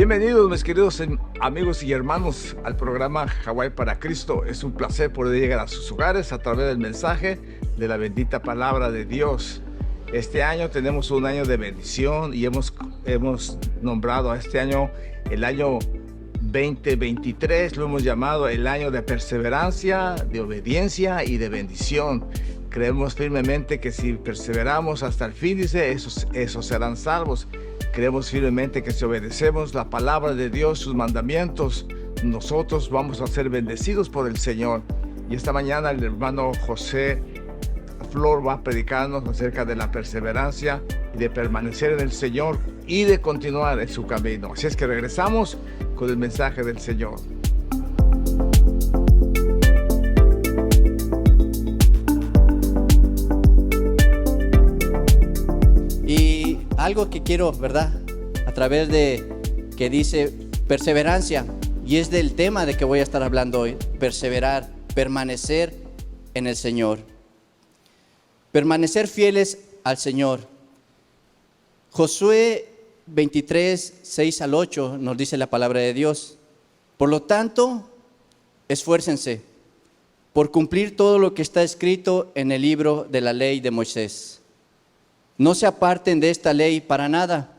Bienvenidos, mis queridos amigos y hermanos, al programa Hawái para Cristo. Es un placer poder llegar a sus hogares a través del mensaje de la bendita palabra de Dios. Este año tenemos un año de bendición y hemos nombrado a este año el año 2023, lo hemos llamado el año de perseverancia, de obediencia y de bendición. Creemos firmemente que si perseveramos hasta el fin, dice, esos serán salvos. Creemos firmemente que si obedecemos la palabra de Dios, sus mandamientos, nosotros vamos a ser bendecidos por el Señor. Y esta mañana el hermano José Flor va a predicarnos acerca de la perseverancia y de permanecer en el Señor y de continuar en su camino. Así es que regresamos con el mensaje del Señor. Y algo que quiero, ¿verdad? A través de que dice perseverancia, y es del tema de que voy a estar hablando hoy, perseverar, permanecer en el Señor. Permanecer fieles al Señor. Josué 23, 6 al 8 nos dice la palabra de Dios. Por lo tanto, esfuércense por cumplir todo lo que está escrito en el libro de la ley de Moisés. No se aparten de esta ley para nada.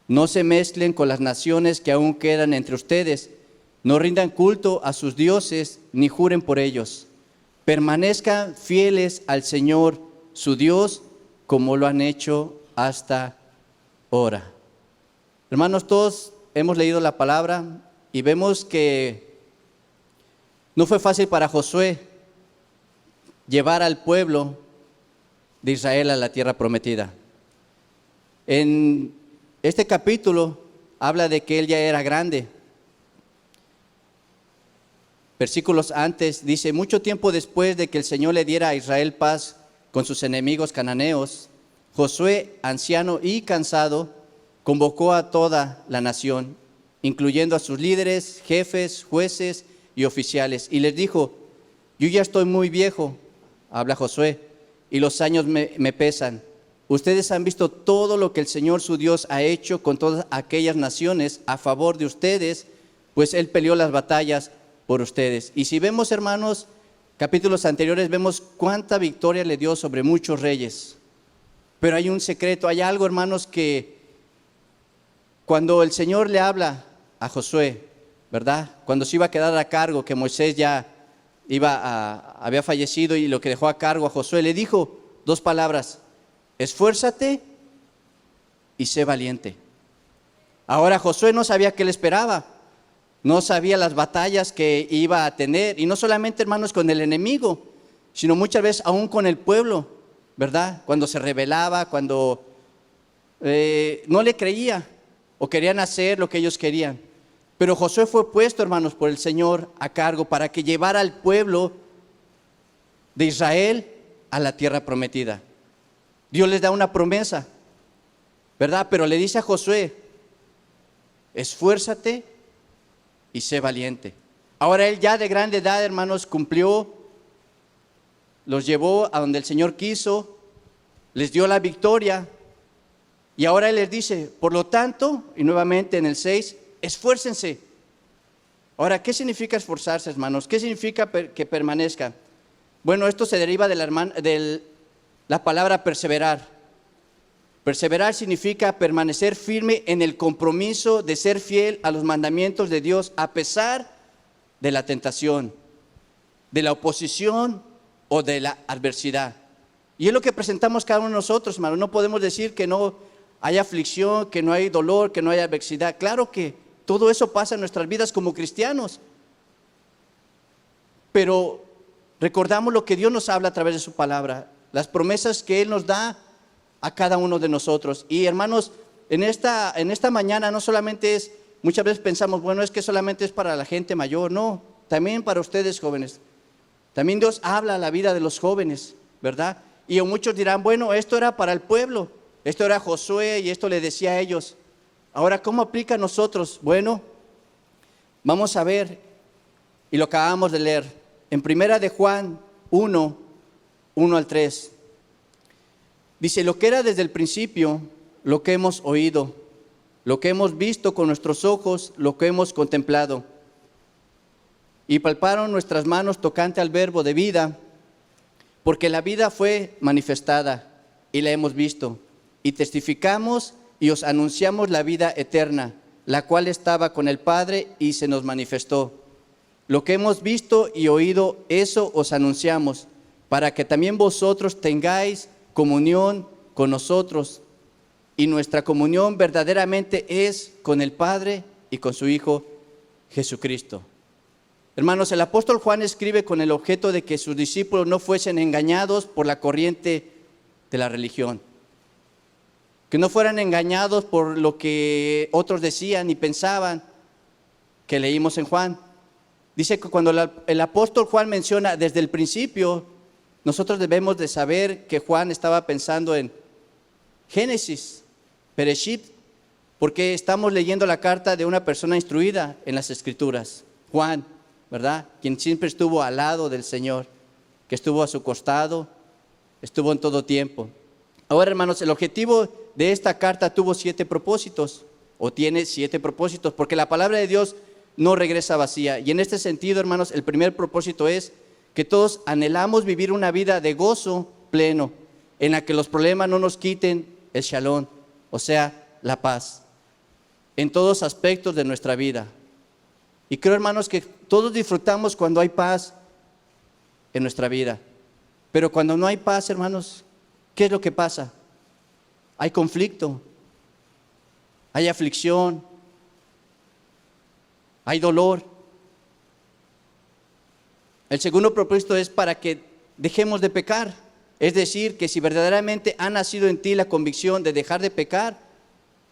No se mezclen con las naciones que aún quedan entre ustedes. No rindan culto a sus dioses ni juren por ellos. Permanezcan fieles al Señor, su Dios, como lo han hecho hasta ahora. Hermanos, todos hemos leído la palabra y vemos que no fue fácil para Josué llevar al pueblo de Israel a la tierra prometida. En este capítulo habla de que él ya era grande. Versículos antes dice: mucho tiempo después de que el Señor le diera a Israel paz con sus enemigos cananeos, Josué, anciano y cansado, convocó a toda la nación, incluyendo a sus líderes, jefes, jueces y oficiales, y les dijo: yo ya estoy muy viejo, habla Josué, y los años me pesan. Ustedes han visto todo lo que el Señor su Dios ha hecho con todas aquellas naciones a favor de ustedes, pues Él peleó las batallas por ustedes. Y si vemos, hermanos, capítulos anteriores, vemos cuánta victoria le dio sobre muchos reyes. Pero hay un secreto, hay algo, hermanos, que cuando el Señor le habla a Josué, ¿verdad? Cuando se iba a quedar a cargo, que Moisés ya había fallecido y lo que dejó a cargo a Josué, le dijo dos palabras: esfuérzate y sé valiente. Ahora Josué no sabía qué le esperaba, no sabía las batallas que iba a tener, y no solamente, hermanos, con el enemigo, sino muchas veces aún con el pueblo, ¿verdad? Cuando se rebelaba, cuando no le creía o querían hacer lo que ellos querían. Pero Josué fue puesto, hermanos, por el Señor a cargo para que llevara al pueblo de Israel a la tierra prometida. Dios les da una promesa, ¿verdad? Pero le dice a Josué: esfuérzate y sé valiente. Ahora él ya de grande edad, hermanos, cumplió, los llevó a donde el Señor quiso, les dio la victoria, y ahora él les dice: por lo tanto, y nuevamente en el 6, esfuércense. Ahora, ¿qué significa esforzarse, hermanos? ¿Qué significa que permanezca? Bueno, esto se deriva de la palabra perseverar. Perseverar significa permanecer firme en el compromiso de ser fiel a los mandamientos de Dios a pesar de la tentación, de la oposición o de la adversidad. Y es lo que presentamos cada uno de nosotros, hermanos. No podemos decir que no hay aflicción, que no hay dolor, que no hay adversidad. Claro que todo eso pasa en nuestras vidas como cristianos. Pero recordamos lo que Dios nos habla a través de su palabra, las promesas que Él nos da a cada uno de nosotros. Y hermanos, en esta mañana no solamente es, muchas veces pensamos, bueno, es que solamente es para la gente mayor. No, también para ustedes jóvenes. También Dios habla a la vida de los jóvenes, ¿verdad? Y muchos dirán, bueno, esto era para el pueblo, esto era Josué y esto le decía a ellos. Ahora, ¿cómo aplica a nosotros? Bueno, vamos a ver, y lo acabamos de leer, en primera de Juan 1, 1 al 3. Dice: lo que era desde el principio, lo que hemos oído, lo que hemos visto con nuestros ojos, lo que hemos contemplado. Y palparon nuestras manos tocante al verbo de vida, porque la vida fue manifestada y la hemos visto. Y testificamos y os anunciamos la vida eterna, la cual estaba con el Padre y se nos manifestó. Lo que hemos visto y oído, eso os anunciamos, para que también vosotros tengáis comunión con nosotros. Y nuestra comunión verdaderamente es con el Padre y con su Hijo Jesucristo. Hermanos, el apóstol Juan escribe con el objeto de que sus discípulos no fuesen engañados por la corriente de la religión, que no fueran engañados por lo que otros decían y pensaban, que leímos en Juan. Dice que cuando el apóstol Juan menciona desde el principio, nosotros debemos de saber que Juan estaba pensando en Génesis, Bereshit, porque estamos leyendo la carta de una persona instruida en las Escrituras, Juan, ¿verdad? Quien siempre estuvo al lado del Señor, que estuvo a su costado, estuvo en todo tiempo. Ahora, hermanos, el objetivo de esta carta tuvo 7 propósitos, o tiene 7 propósitos, porque la palabra de Dios no regresa vacía. Y en este sentido, hermanos, el primer propósito es que todos anhelamos vivir una vida de gozo pleno, en la que los problemas no nos quiten el shalom, o sea, la paz, en todos aspectos de nuestra vida. Y creo, hermanos, que todos disfrutamos cuando hay paz en nuestra vida. Pero cuando no hay paz, hermanos, ¿qué es lo que pasa? Hay conflicto, hay aflicción, hay dolor. El segundo propósito es para que dejemos de pecar. Es decir, que si verdaderamente ha nacido en ti la convicción de dejar de pecar,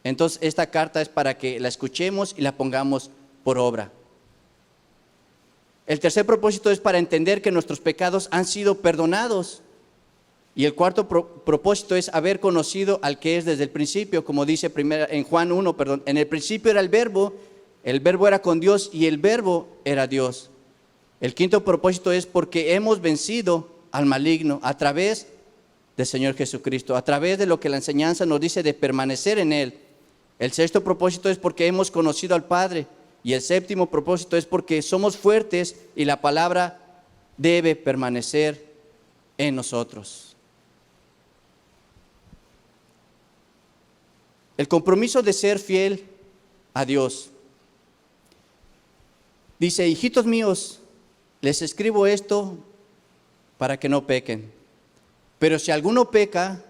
entonces esta carta es para que la escuchemos y la pongamos por obra. El tercer propósito es para entender que nuestros pecados han sido perdonados. Y el cuarto propósito es haber conocido al que es desde el principio, como dice en Juan 1, en el principio era el verbo era con Dios y el verbo era Dios. El quinto propósito es porque hemos vencido al maligno a través del Señor Jesucristo, a través de lo que la enseñanza nos dice de permanecer en Él. El sexto propósito es porque hemos conocido al Padre. Y el séptimo propósito es porque somos fuertes y la palabra debe permanecer en nosotros. El compromiso de ser fiel a Dios. Dice: hijitos míos, les escribo esto para que no pequen. Pero si alguno peca,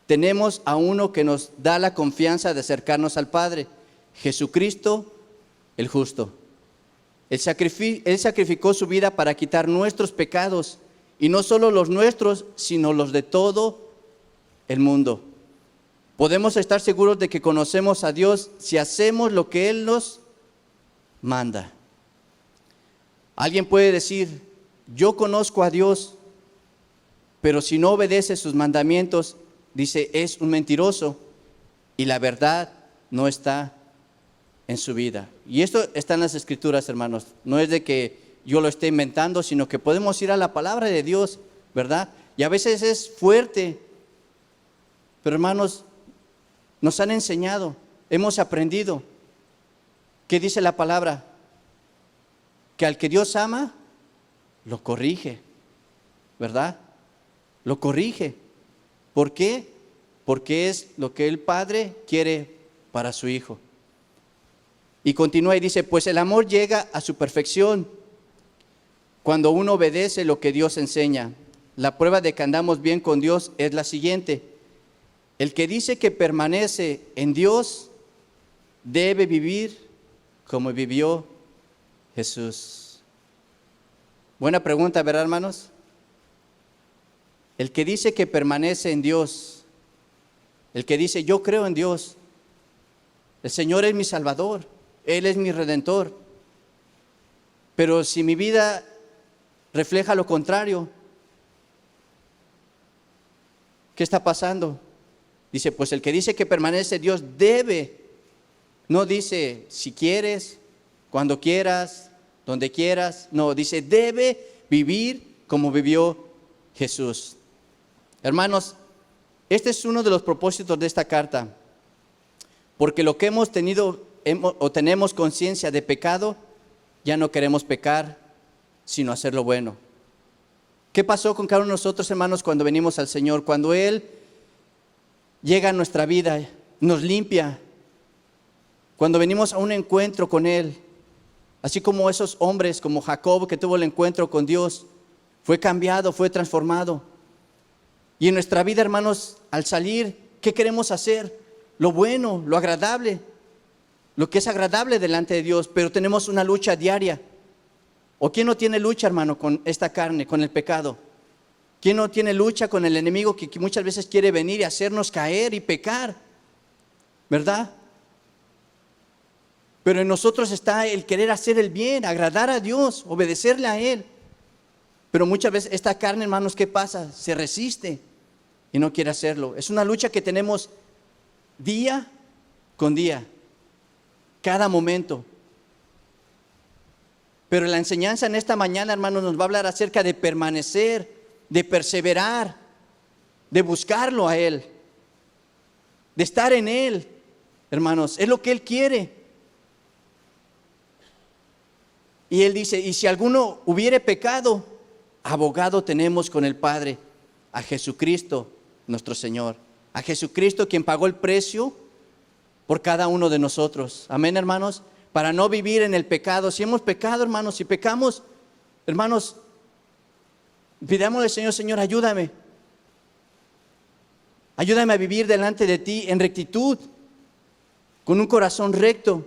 tenemos a uno que nos da la confianza de acercarnos al Padre, Jesucristo el justo. Él sacrificó su vida para quitar nuestros pecados, y no solo los nuestros, sino los de todo el mundo. Podemos estar seguros de que conocemos a Dios si hacemos lo que Él nos manda. Alguien puede decir: yo conozco a Dios, pero si no obedece sus mandamientos, dice, es un mentiroso y la verdad no está en su vida. Y esto está en las Escrituras, hermanos. No es de que yo lo esté inventando, sino que podemos ir a la palabra de Dios, ¿verdad? Y a veces es fuerte, pero hermanos, nos han enseñado, hemos aprendido. ¿Qué dice la palabra? Que al que Dios ama, lo corrige, ¿verdad? Lo corrige. ¿Por qué? Porque es lo que el Padre quiere para su Hijo. Y continúa y dice: pues el amor llega a su perfección cuando uno obedece lo que Dios enseña. La prueba de que andamos bien con Dios es la siguiente: el que dice que permanece en Dios debe vivir como vivió Jesús. Buena pregunta, ¿verdad, hermanos? El que dice que permanece en Dios, el que dice yo creo en Dios, el Señor es mi Salvador, Él es mi Redentor, pero si mi vida refleja lo contrario, ¿qué está pasando? Dice, pues el que dice que permanece en Dios debe, no dice si quieres, cuando quieras, donde quieras, no, dice debe vivir como vivió Jesús. Hermanos, este es uno de los propósitos de esta carta. Porque lo que hemos tenido o tenemos conciencia de pecado, ya no queremos pecar, sino hacer lo bueno. ¿Qué pasó con cada uno de nosotros, hermanos, cuando venimos al Señor? Cuando Él llega a nuestra vida, nos limpia. Cuando venimos a un encuentro con Él, así como esos hombres, como Jacob, que tuvo el encuentro con Dios, fue cambiado, fue transformado. Y en nuestra vida, hermanos, al salir, ¿qué queremos hacer? Lo bueno, lo agradable, lo que es agradable delante de Dios, pero tenemos una lucha diaria. ¿O quién no tiene lucha, hermano, con esta carne, con el pecado? ¿Quién no tiene lucha con el enemigo que muchas veces quiere venir y hacernos caer y pecar? ¿Verdad? Pero en nosotros está el querer hacer el bien, agradar a Dios, obedecerle a Él. Pero muchas veces esta carne, hermanos, ¿qué pasa? Se resiste y no quiere hacerlo. Es una lucha que tenemos día con día, cada momento. Pero la enseñanza en esta mañana, hermanos, nos va a hablar acerca de permanecer, de perseverar, de buscarlo a Él, de estar en Él, hermanos. Es lo que Él quiere. Y Él dice, y si alguno hubiere pecado, abogado tenemos con el Padre, a Jesucristo nuestro Señor. A Jesucristo quien pagó el precio por cada uno de nosotros. Amén, hermanos. Para no vivir en el pecado. Si hemos pecado, hermanos, si pecamos, hermanos, pidámosle al Señor, Señor, ayúdame. Ayúdame a vivir delante de ti en rectitud, con un corazón recto,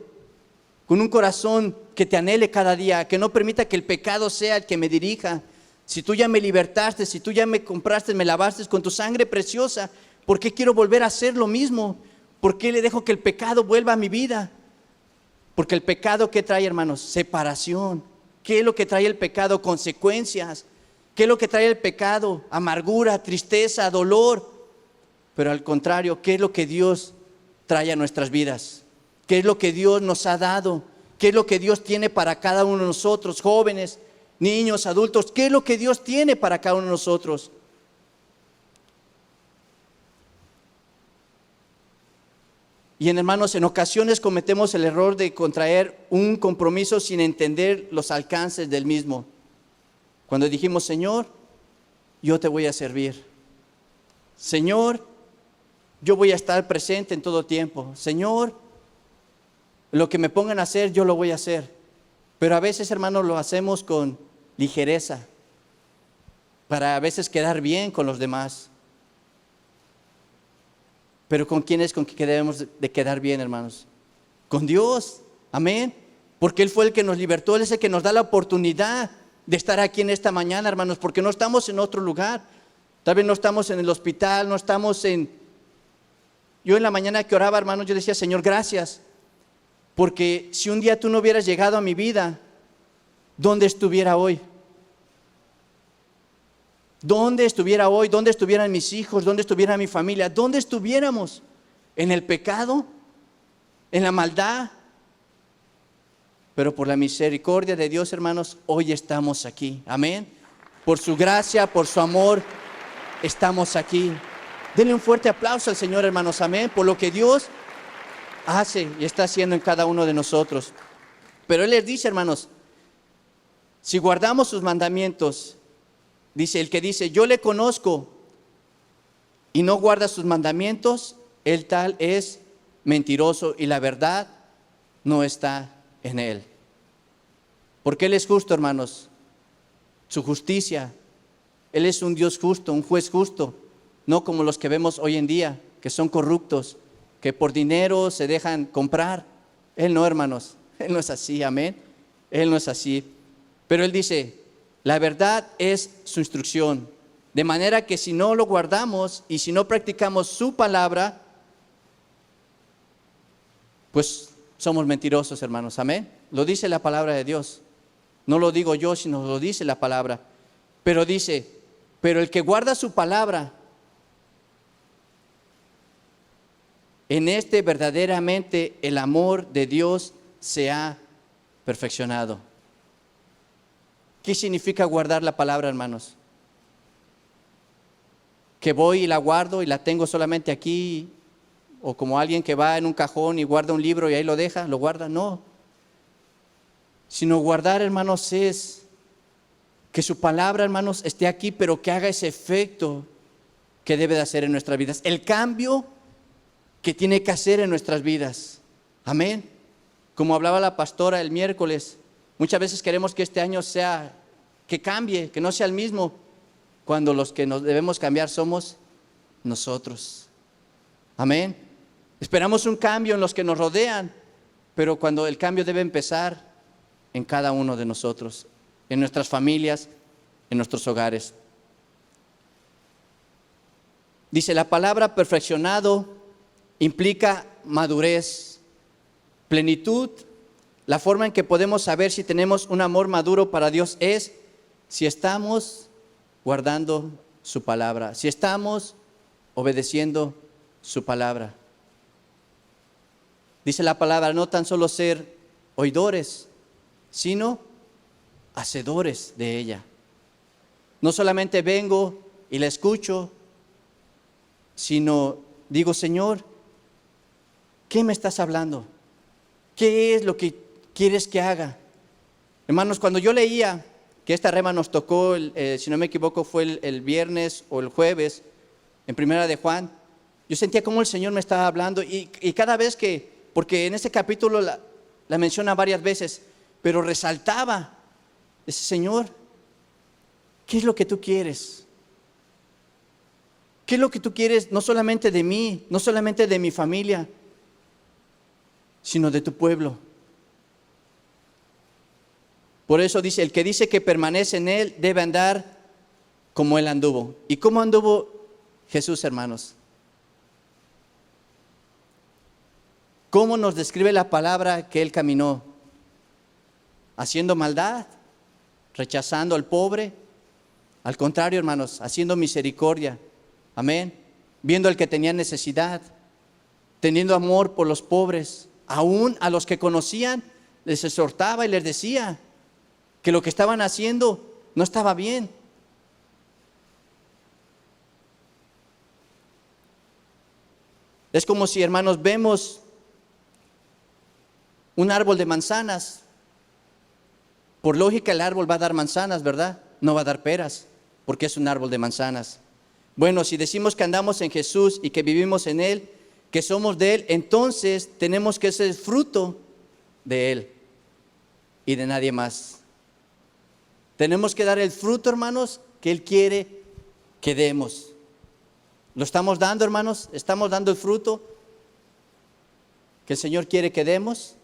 con un corazón que te anhele cada día, que no permita que el pecado sea el que me dirija. Si tú ya me libertaste, si tú ya me compraste, me lavaste con tu sangre preciosa, ¿por qué quiero volver a hacer lo mismo? ¿Por qué le dejo que el pecado vuelva a mi vida? Porque el pecado, ¿qué trae, hermanos? Separación. ¿Qué es lo que trae el pecado? Consecuencias. ¿Qué es lo que trae el pecado? Amargura, tristeza, dolor. Pero al contrario, ¿qué es lo que Dios trae a nuestras vidas? ¿Qué es lo que Dios nos ha dado? ¿Qué es lo que Dios tiene para cada uno de nosotros, jóvenes, niños, adultos? ¿Qué es lo que Dios tiene para cada uno de nosotros? Y hermanos, en ocasiones cometemos el error de contraer un compromiso sin entender los alcances del mismo. Cuando dijimos, Señor, yo te voy a servir. Señor, yo voy a estar presente en todo tiempo. Señor, lo que me pongan a hacer, yo lo voy a hacer. Pero a veces, hermanos, lo hacemos con ligereza, para a veces quedar bien con los demás. Pero ¿con quién es con que debemos de quedar bien, hermanos? Con Dios, amén. Porque Él fue el que nos libertó, Él es el que nos da la oportunidad de estar aquí en esta mañana, hermanos, porque no estamos en otro lugar. Tal vez no estamos en el hospital, no estamos en... Yo en la mañana que oraba, hermanos, yo decía, Señor, gracias, porque si un día tú no hubieras llegado a mi vida, ¿dónde estuviera hoy? ¿Dónde estuviera hoy? ¿Dónde estuvieran mis hijos? ¿Dónde estuviera mi familia? ¿Dónde estuviéramos? ¿En el pecado? ¿En la maldad? Pero por la misericordia de Dios, hermanos, hoy estamos aquí. Amén. Por su gracia, por su amor, estamos aquí. Denle un fuerte aplauso al Señor, hermanos. Amén. Por lo que Dios hace y está haciendo en cada uno de nosotros. Pero Él les dice, hermanos, si guardamos sus mandamientos, dice, el que dice, yo le conozco y no guarda sus mandamientos, el tal es mentiroso y la verdad no está en él. Porque Él es justo, hermanos. Su justicia, Él es un Dios justo, un juez justo, no como los que vemos hoy en día, que son corruptos, que por dinero se dejan comprar. Él no, hermanos, Él no es así, amén. Él no es así. Pero Él dice, la verdad es su instrucción, de manera que si no lo guardamos y si no practicamos su palabra, pues somos mentirosos, hermanos, amén. Lo dice la palabra de Dios, no lo digo yo, sino lo dice la palabra. Pero dice, pero el que guarda su palabra, en este verdaderamente el amor de Dios se ha perfeccionado. ¿Qué significa guardar la palabra, hermanos? Que voy y la guardo y la tengo solamente aquí o como alguien que va en un cajón y guarda un libro y ahí lo deja, lo guarda, no. Sino guardar, hermanos, es que su palabra, hermanos, esté aquí, pero que haga ese efecto que debe de hacer en nuestras vidas. El cambio que tiene que hacer en nuestras vidas. Amén. Como hablaba la pastora el miércoles, muchas veces queremos que este año sea, que cambie, que no sea el mismo, cuando los que nos debemos cambiar somos nosotros. Amén. Esperamos un cambio en los que nos rodean, pero cuando el cambio debe empezar en cada uno de nosotros, en nuestras familias, en nuestros hogares. Dice, la palabra perfeccionado implica madurez, plenitud. La forma en que podemos saber si tenemos un amor maduro para Dios es si estamos guardando su palabra, si estamos obedeciendo su palabra. Dice la palabra, no tan solo ser oidores, sino hacedores de ella. No solamente vengo y la escucho, sino digo, Señor, ¿qué me estás hablando? ¿Qué es lo que quieres que haga? Hermanos, cuando yo leía que esta rema nos tocó, si no me equivoco, fue el viernes o el jueves, en Primera de Juan, yo sentía como el Señor me estaba hablando y cada vez que, porque en este capítulo la menciona varias veces, pero resaltaba, dice, Señor, ¿qué es lo que tú quieres? ¿Qué es lo que tú quieres no solamente de mí, no solamente de mi familia, sino de tu pueblo? Por eso dice, el que dice que permanece en Él debe andar como Él anduvo. ¿Y cómo anduvo Jesús, hermanos? ¿Cómo nos describe la palabra que Él caminó? ¿Haciendo maldad? ¿Rechazando al pobre? Al contrario, hermanos, haciendo misericordia. Amén. Viendo al que tenía necesidad, teniendo amor por los pobres. Aún a los que conocían, les exhortaba y les decía que lo que estaban haciendo no estaba bien. Es como si, hermanos, vemos un árbol de manzanas. Por lógica, el árbol va a dar manzanas, ¿verdad? No va a dar peras, porque es un árbol de manzanas. Bueno, si decimos que andamos en Jesús y que vivimos en Él, que somos de Él, entonces tenemos que ser fruto de Él y de nadie más. Tenemos que dar el fruto, hermanos, que Él quiere que demos. ¿Lo estamos dando, hermanos? ¿Estamos dando el fruto que el Señor quiere que demos?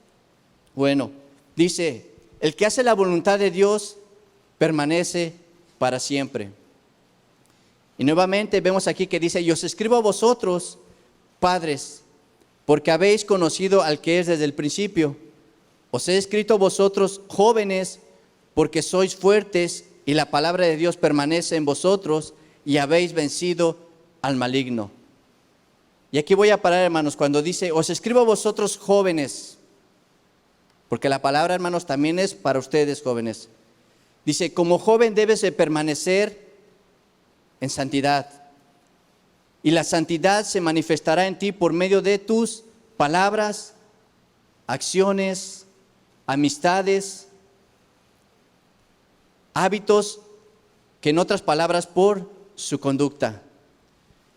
Bueno, dice, el que hace la voluntad de Dios permanece para siempre. Y nuevamente vemos aquí que dice, y os escribo a vosotros, padres, porque habéis conocido al que es desde el principio. Os he escrito a vosotros, jóvenes, porque sois fuertes y la palabra de Dios permanece en vosotros y habéis vencido al maligno. Y aquí voy a parar, hermanos, cuando dice, os escribo a vosotros, jóvenes, porque la palabra, hermanos, también es para ustedes, jóvenes. Dice, como joven debes de permanecer en santidad. Y la santidad se manifestará en ti por medio de tus palabras, acciones, amistades, hábitos, que en otras palabras, por su conducta.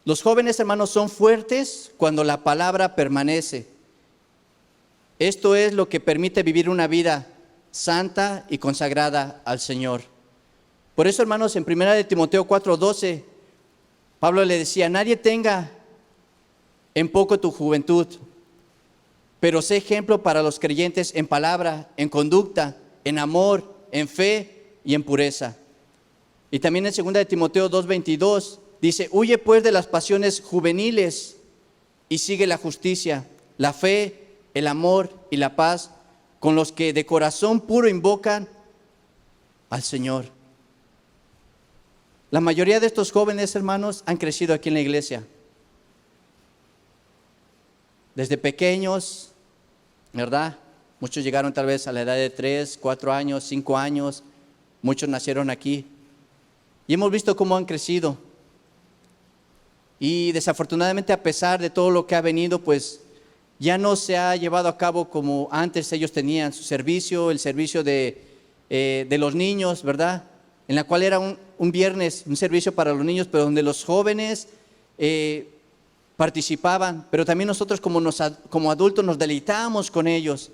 Los jóvenes, hermanos, son fuertes cuando la palabra permanece. Esto es lo que permite vivir una vida santa y consagrada al Señor. Por eso, hermanos, en 1 de Timoteo 4:12, Pablo le decía, nadie tenga en poco tu juventud, pero sé ejemplo para los creyentes en palabra, en conducta, en amor, en fe y en pureza. Y también en 2 de Timoteo 2:22 dice, huye pues de las pasiones juveniles y sigue la justicia, la fe, el amor y la paz con los que de corazón puro invocan al Señor. La mayoría de estos jóvenes, hermanos, han crecido aquí en la iglesia. Desde pequeños, ¿verdad? Muchos llegaron tal vez a la edad de 3, 4 años, 5 años. Muchos nacieron aquí. Y hemos visto cómo han crecido. Y desafortunadamente, a pesar de todo lo que ha venido, pues ya no se ha llevado a cabo como antes ellos tenían su servicio, el servicio de los niños, ¿verdad? En la cual era un viernes, un servicio para los niños, pero donde los jóvenes participaban, pero también nosotros como adultos nos deleitábamos con ellos.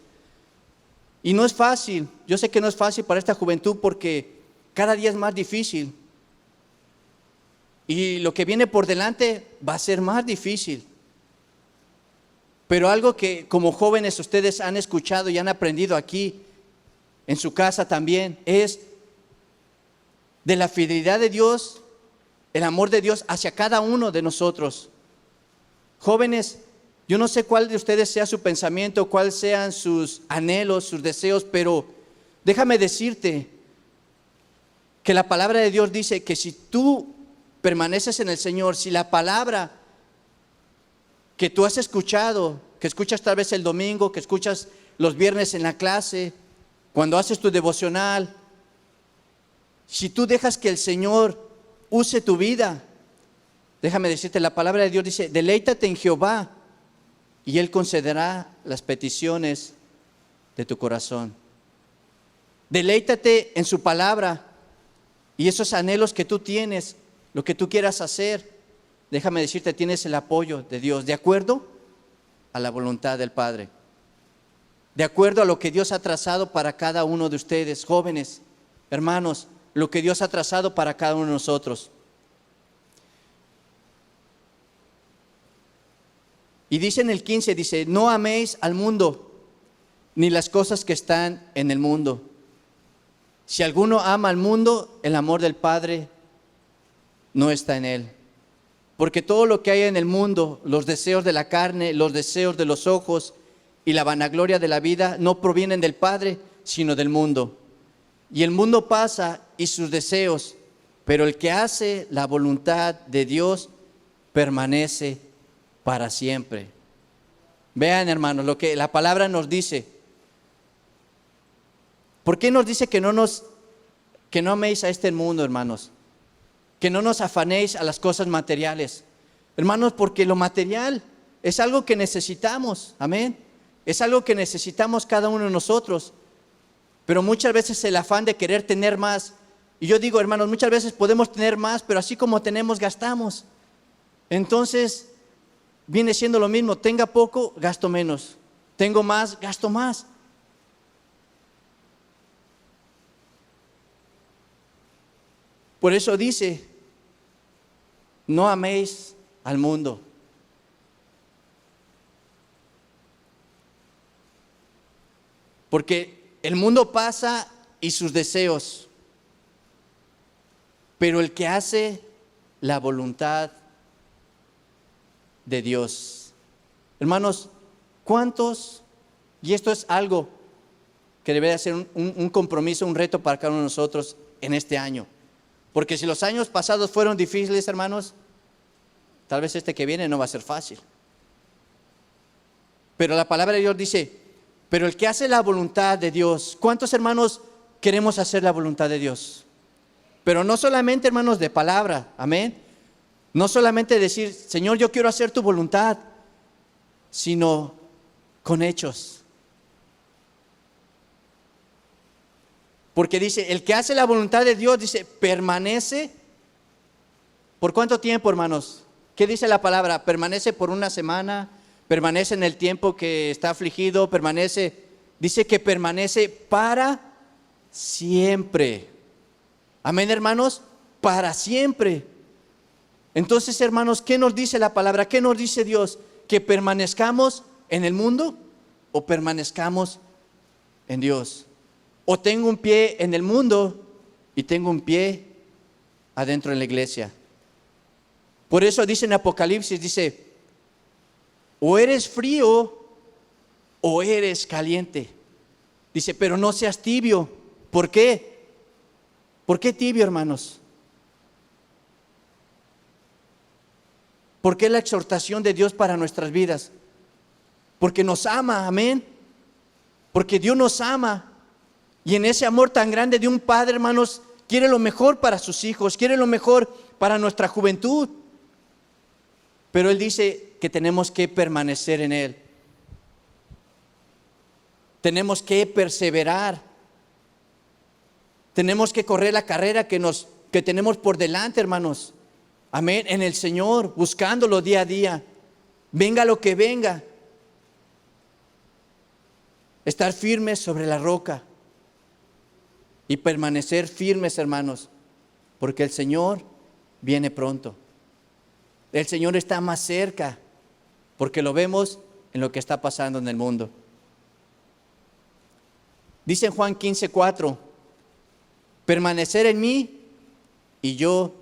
Y no es fácil, yo sé que no es fácil para esta juventud porque cada día es más difícil. Y lo que viene por delante va a ser más difícil. Pero algo que como jóvenes ustedes han escuchado y han aprendido aquí, en su casa también, es de la fidelidad de Dios, el amor de Dios hacia cada uno de nosotros. Jóvenes, yo no sé cuál de ustedes sea su pensamiento, cuáles sean sus anhelos, sus deseos, pero déjame decirte que la palabra de Dios dice que si tú permaneces en el Señor, si la palabra que tú has escuchado, que escuchas tal vez el domingo, que escuchas los viernes en la clase, cuando haces tu devocional, si tú dejas que el Señor use tu vida, déjame decirte, la palabra de Dios dice, deleítate en Jehová y Él concederá las peticiones de tu corazón. Deleítate en su palabra y esos anhelos que tú tienes, lo que tú quieras hacer, déjame decirte, tienes el apoyo de Dios, de acuerdo a la voluntad del Padre, de acuerdo a lo que Dios ha trazado para cada uno de ustedes, jóvenes, hermanos, lo que Dios ha trazado para cada uno de nosotros. Y dice en el 15, dice, no améis al mundo, ni las cosas que están en el mundo. Si alguno ama al mundo, el amor del Padre no está en él. Porque todo lo que hay en el mundo, los deseos de la carne, los deseos de los ojos y la vanagloria de la vida, no provienen del Padre, sino del mundo. Y el mundo pasa y sus deseos, pero el que hace la voluntad de Dios permanece para siempre. Vean, hermanos, lo que la palabra nos dice. ¿Por qué nos dice que no améis a este mundo, hermanos? Que no nos afanéis a las cosas materiales. Hermanos, porque lo material es algo que necesitamos, amén. Es algo que necesitamos cada uno de nosotros. Pero muchas veces el afán de querer tener más. Y yo digo, hermanos, muchas veces podemos tener más, pero así como tenemos, gastamos. Entonces, viene siendo lo mismo. Tenga poco, gasto menos. Tengo más, gasto más. Por eso dice, no améis al mundo. Porque el mundo pasa y sus deseos, pero el que hace la voluntad de Dios. Hermanos, ¿cuántos? Y esto es algo que debe ser un compromiso, un reto para cada uno de nosotros en este año. Porque si los años pasados fueron difíciles, hermanos, tal vez este que viene no va a ser fácil. Pero la palabra de Dios dice, pero el que hace la voluntad de Dios, ¿cuántos hermanos queremos hacer la voluntad de Dios? Pero no solamente, hermanos, de palabra, amén. No solamente decir, Señor, yo quiero hacer tu voluntad, sino con hechos. Porque dice, el que hace la voluntad de Dios, dice, permanece. ¿Por cuánto tiempo, hermanos? ¿Qué dice la palabra? Permanece por una semana, permanece en el tiempo que está afligido, permanece. Dice que permanece para siempre. Amén, hermanos, para siempre. Entonces, hermanos, ¿qué nos dice la palabra? ¿Qué nos dice Dios? ¿Que permanezcamos en el mundo o permanezcamos en Dios? O tengo un pie en el mundo y tengo un pie adentro en la iglesia. Por eso dice en Apocalipsis, dice, o eres frío o eres caliente. Dice, pero no seas tibio. ¿Por qué? ¿Por qué tibio, hermanos? ¿Por qué la exhortación de Dios para nuestras vidas? Porque nos ama, amén. Porque Dios nos ama. Y en ese amor tan grande de un padre, hermanos, quiere lo mejor para sus hijos, quiere lo mejor para nuestra juventud. Pero Él dice que tenemos que permanecer en Él. Tenemos que perseverar. Tenemos que correr la carrera que tenemos por delante, hermanos. Amén, en el Señor, buscándolo día a día. Venga lo que venga. Estar firmes sobre la roca. Y permanecer firmes, hermanos. Porque el Señor viene pronto. El Señor está más cerca. Porque lo vemos en lo que está pasando en el mundo. Dice en Juan 15:4. Permanecer en mí y yo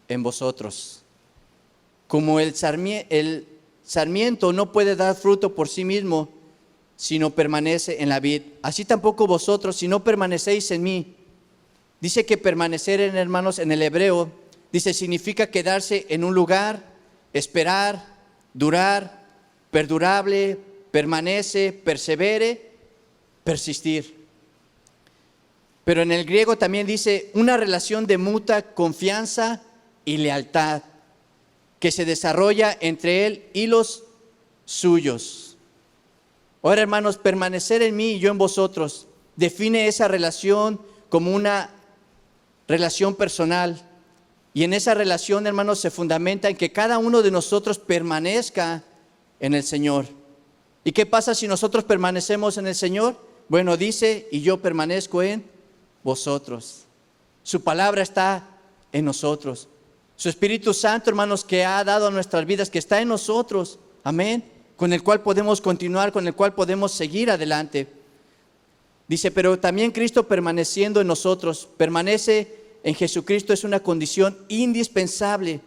en vosotros. Como el sarmiento no puede dar fruto por sí mismo, sino permanece en la vid. Así tampoco vosotros, si no permanecéis en mí. Dice que permanecer, hermanos, en el hebreo, dice, significa quedarse en un lugar, esperar, durar, perdurable, permanece, persevere, persistir. Pero en el griego también dice una relación de mutua confianza y lealtad que se desarrolla entre él y los suyos. Ahora, hermanos, permanecer en mí y yo en vosotros define esa relación como una relación personal. Y en esa relación, hermanos, se fundamenta en que cada uno de nosotros permanezca en el Señor. ¿Y qué pasa si nosotros permanecemos en el Señor? Bueno, dice, y yo permanezco en vosotros. Su palabra está en nosotros. Su Espíritu Santo, hermanos, que ha dado a nuestras vidas, que está en nosotros. Amén. Con el cual podemos continuar, con el cual podemos seguir adelante. Dice, pero también Cristo permaneciendo en nosotros, permanece en Jesucristo, es una condición indispensable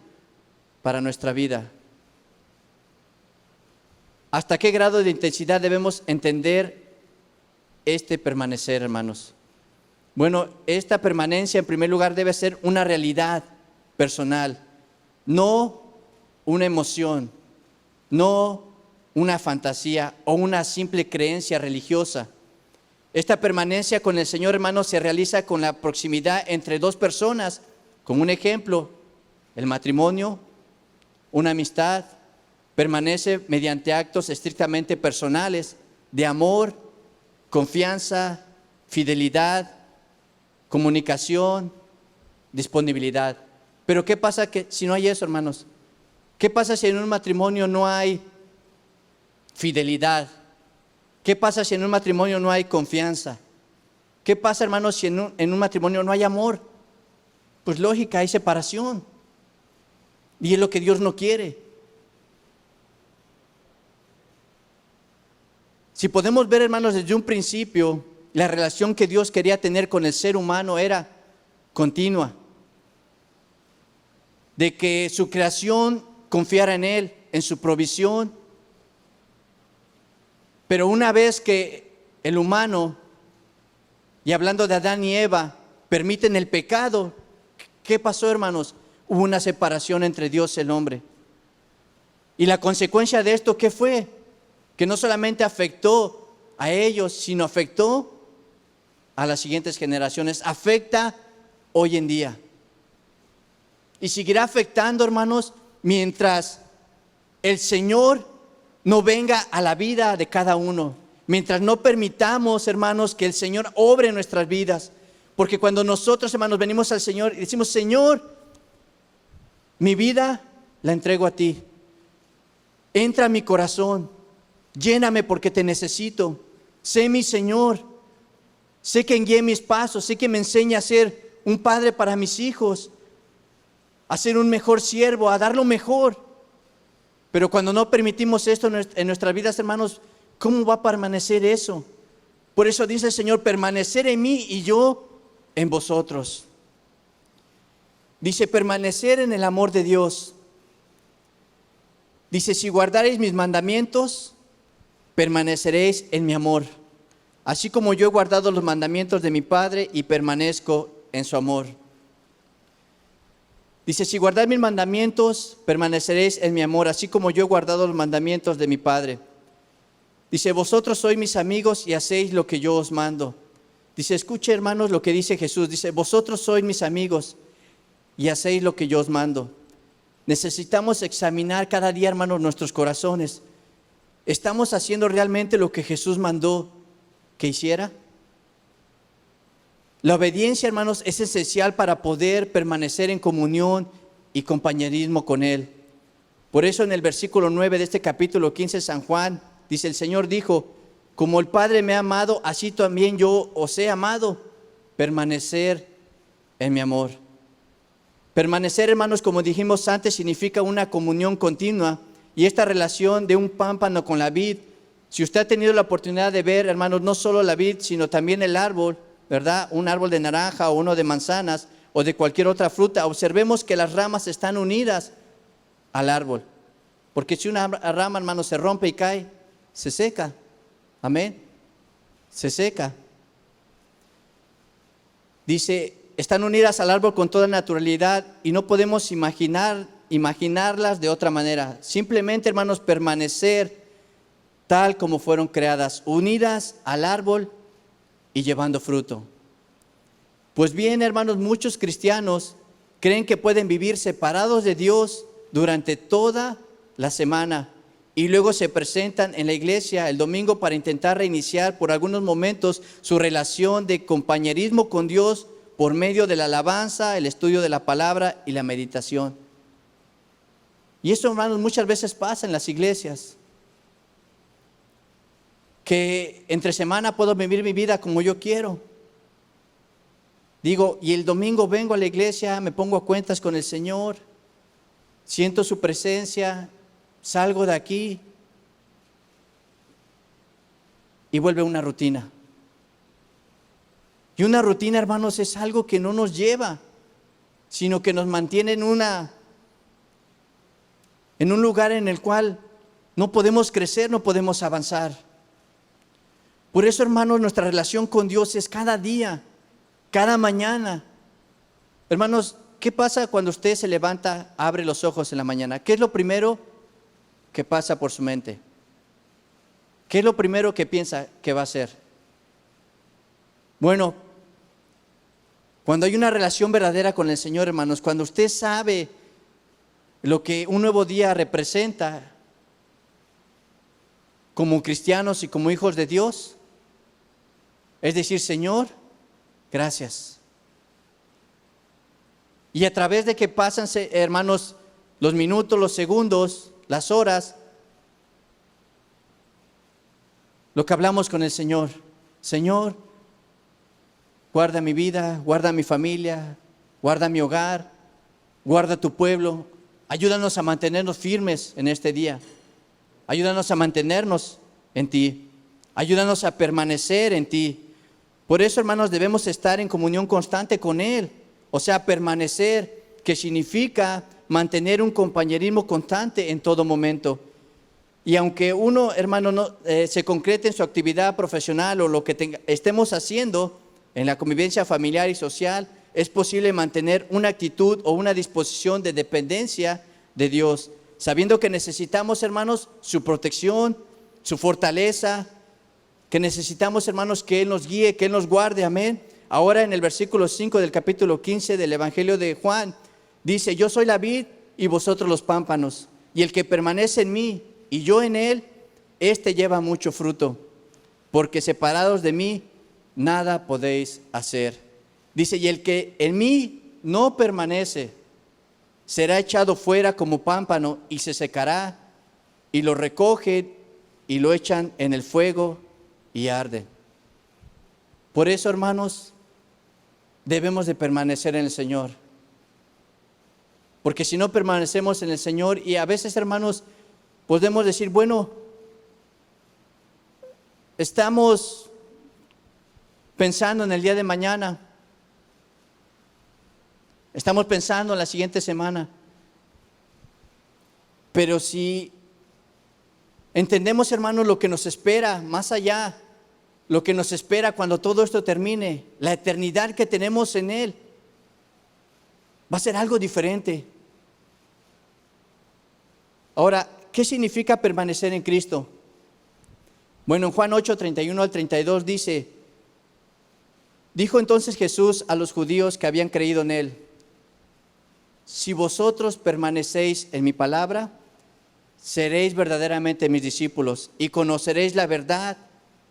para nuestra vida. ¿Hasta qué grado de intensidad debemos entender este permanecer, hermanos? Bueno, esta permanencia en primer lugar debe ser una realidad personal, no una emoción, no una fantasía o una simple creencia religiosa. Esta permanencia con el Señor, hermanos, se realiza con la proximidad entre dos personas, como un ejemplo, el matrimonio, una amistad, permanece mediante actos estrictamente personales, de amor, confianza, fidelidad, comunicación, disponibilidad. Pero ¿qué pasa si no hay eso, hermanos? ¿Qué pasa si en un matrimonio no hay fidelidad? ¿Qué pasa si en un matrimonio no hay confianza? ¿Qué pasa, hermanos, si en un matrimonio no hay amor? Pues lógica, hay separación. Y es lo que Dios no quiere. Si podemos ver, hermanos, desde un principio, la relación que Dios quería tener con el ser humano era continua. De que su creación confiara en Él, en su provisión. Pero una vez que el humano, y hablando de Adán y Eva, permiten el pecado, ¿qué pasó, hermanos? Hubo una separación entre Dios y el hombre. Y la consecuencia de esto, ¿qué fue? Que no solamente afectó a ellos, sino afectó a las siguientes generaciones. Afecta hoy en día. Y seguirá afectando, hermanos, mientras el Señor no venga a la vida de cada uno. Mientras no permitamos, hermanos, que el Señor obre en nuestras vidas. Porque cuando nosotros, hermanos, venimos al Señor y decimos, Señor, mi vida la entrego a ti. Entra a mi corazón. Lléname porque te necesito. Sé mi Señor. Sé que guíe mis pasos. Sé que me enseña a ser un padre para mis hijos. A ser un mejor siervo, a dar lo mejor. Pero cuando no permitimos esto en nuestras vidas, hermanos, ¿cómo va a permanecer eso? Por eso dice el Señor, permanecer en mí y yo en vosotros. Dice, permanecer en el amor de Dios. Dice, si guardaréis mis mandamientos, permaneceréis en mi amor. Así como yo he guardado los mandamientos de mi Padre y permanezco en su amor. Dice, si guardáis mis mandamientos, permaneceréis en mi amor, así como yo he guardado los mandamientos de mi Padre. Dice, vosotros sois mis amigos y hacéis lo que yo os mando. Dice, escuche, hermanos, lo que dice Jesús. Dice, vosotros sois mis amigos y hacéis lo que yo os mando. necesitamos examinar cada día, hermanos, nuestros corazones. ¿Estamos haciendo realmente lo que Jesús mandó que hiciera? La obediencia, hermanos, es esencial para poder permanecer en comunión y compañerismo con Él. Por eso en el versículo 9 de este capítulo 15 de San Juan, dice: el Señor dijo: como el Padre me ha amado, así también yo os he amado. Permanecer en mi amor. Permanecer, hermanos, como dijimos antes, significa una comunión continua. Y esta relación de un pámpano con la vid, si usted ha tenido la oportunidad de ver, hermanos, no solo la vid, sino también el árbol, ¿verdad? Un árbol de naranja o uno de manzanas o de cualquier otra fruta, observemos que las ramas están unidas al árbol. Porque si una rama, hermanos, se rompe y cae, se seca. Amén. Se seca. Dice, están unidas al árbol con toda naturalidad y no podemos imaginarlas de otra manera. Simplemente, hermanos, permanecer tal como fueron creadas, unidas al árbol y llevando fruto. Pues bien, hermanos, muchos cristianos creen que pueden vivir separados de Dios durante toda la semana y luego se presentan en la iglesia el domingo para intentar reiniciar por algunos momentos su relación de compañerismo con Dios por medio de la alabanza, el estudio de la palabra y la meditación. Y eso, hermanos, muchas veces pasa en las iglesias, que entre semana puedo vivir mi vida como yo quiero. Digo, y el domingo vengo a la iglesia, me pongo a cuentas con el Señor, siento su presencia, salgo de aquí y vuelve una rutina. Y una rutina, hermanos, es algo que no nos lleva, sino que nos mantiene en un lugar en el cual no podemos crecer, no podemos avanzar. Por eso, hermanos, nuestra relación con Dios es cada día, cada mañana. Hermanos, ¿qué pasa cuando usted se levanta, abre los ojos en la mañana? ¿Qué es lo primero que pasa por su mente? ¿Qué es lo primero que piensa que va a hacer? Bueno, cuando hay una relación verdadera con el Señor, hermanos, cuando usted sabe lo que un nuevo día representa como cristianos y como hijos de Dios, es decir, Señor, gracias. Y a través de que pasan, hermanos, los minutos, los segundos, las horas, lo que hablamos con el Señor: Señor, guarda mi vida, guarda mi familia, guarda mi hogar, guarda tu pueblo, ayúdanos a mantenernos firmes en este día, ayúdanos a mantenernos en ti, ayúdanos a permanecer en ti. Por eso, hermanos, debemos estar en comunión constante con Él, o sea, permanecer, que significa mantener un compañerismo constante en todo momento. Y aunque uno, hermano, no se concrete en su actividad profesional o lo que estemos haciendo en la convivencia familiar y social, es posible mantener una actitud o una disposición de dependencia de Dios, sabiendo que necesitamos, hermanos, su protección, su fortaleza, que necesitamos, hermanos, que Él nos guíe, que Él nos guarde, amén. Ahora en el versículo 5 del capítulo 15 del Evangelio de Juan, dice: yo soy la vid y vosotros los pámpanos, y el que permanece en mí y yo en él, éste lleva mucho fruto, porque separados de mí nada podéis hacer. Dice: y el que en mí no permanece será echado fuera como pámpano y se secará, y lo recogen y lo echan en el fuego y arde. Por eso, hermanos, debemos de permanecer en el Señor, porque si no permanecemos en el Señor, y a veces, hermanos, podemos decir, bueno, estamos pensando en el día de mañana, estamos pensando en la siguiente semana, pero si entendemos, hermanos, lo que nos espera más allá, lo que nos espera cuando todo esto termine, la eternidad que tenemos en Él, va a ser algo diferente. Ahora, ¿qué significa permanecer en Cristo? Bueno, en Juan 8, 31 al 32 dice: dijo entonces Jesús a los judíos que habían creído en Él: si vosotros permanecéis en mi palabra, seréis verdaderamente mis discípulos y conoceréis la verdad,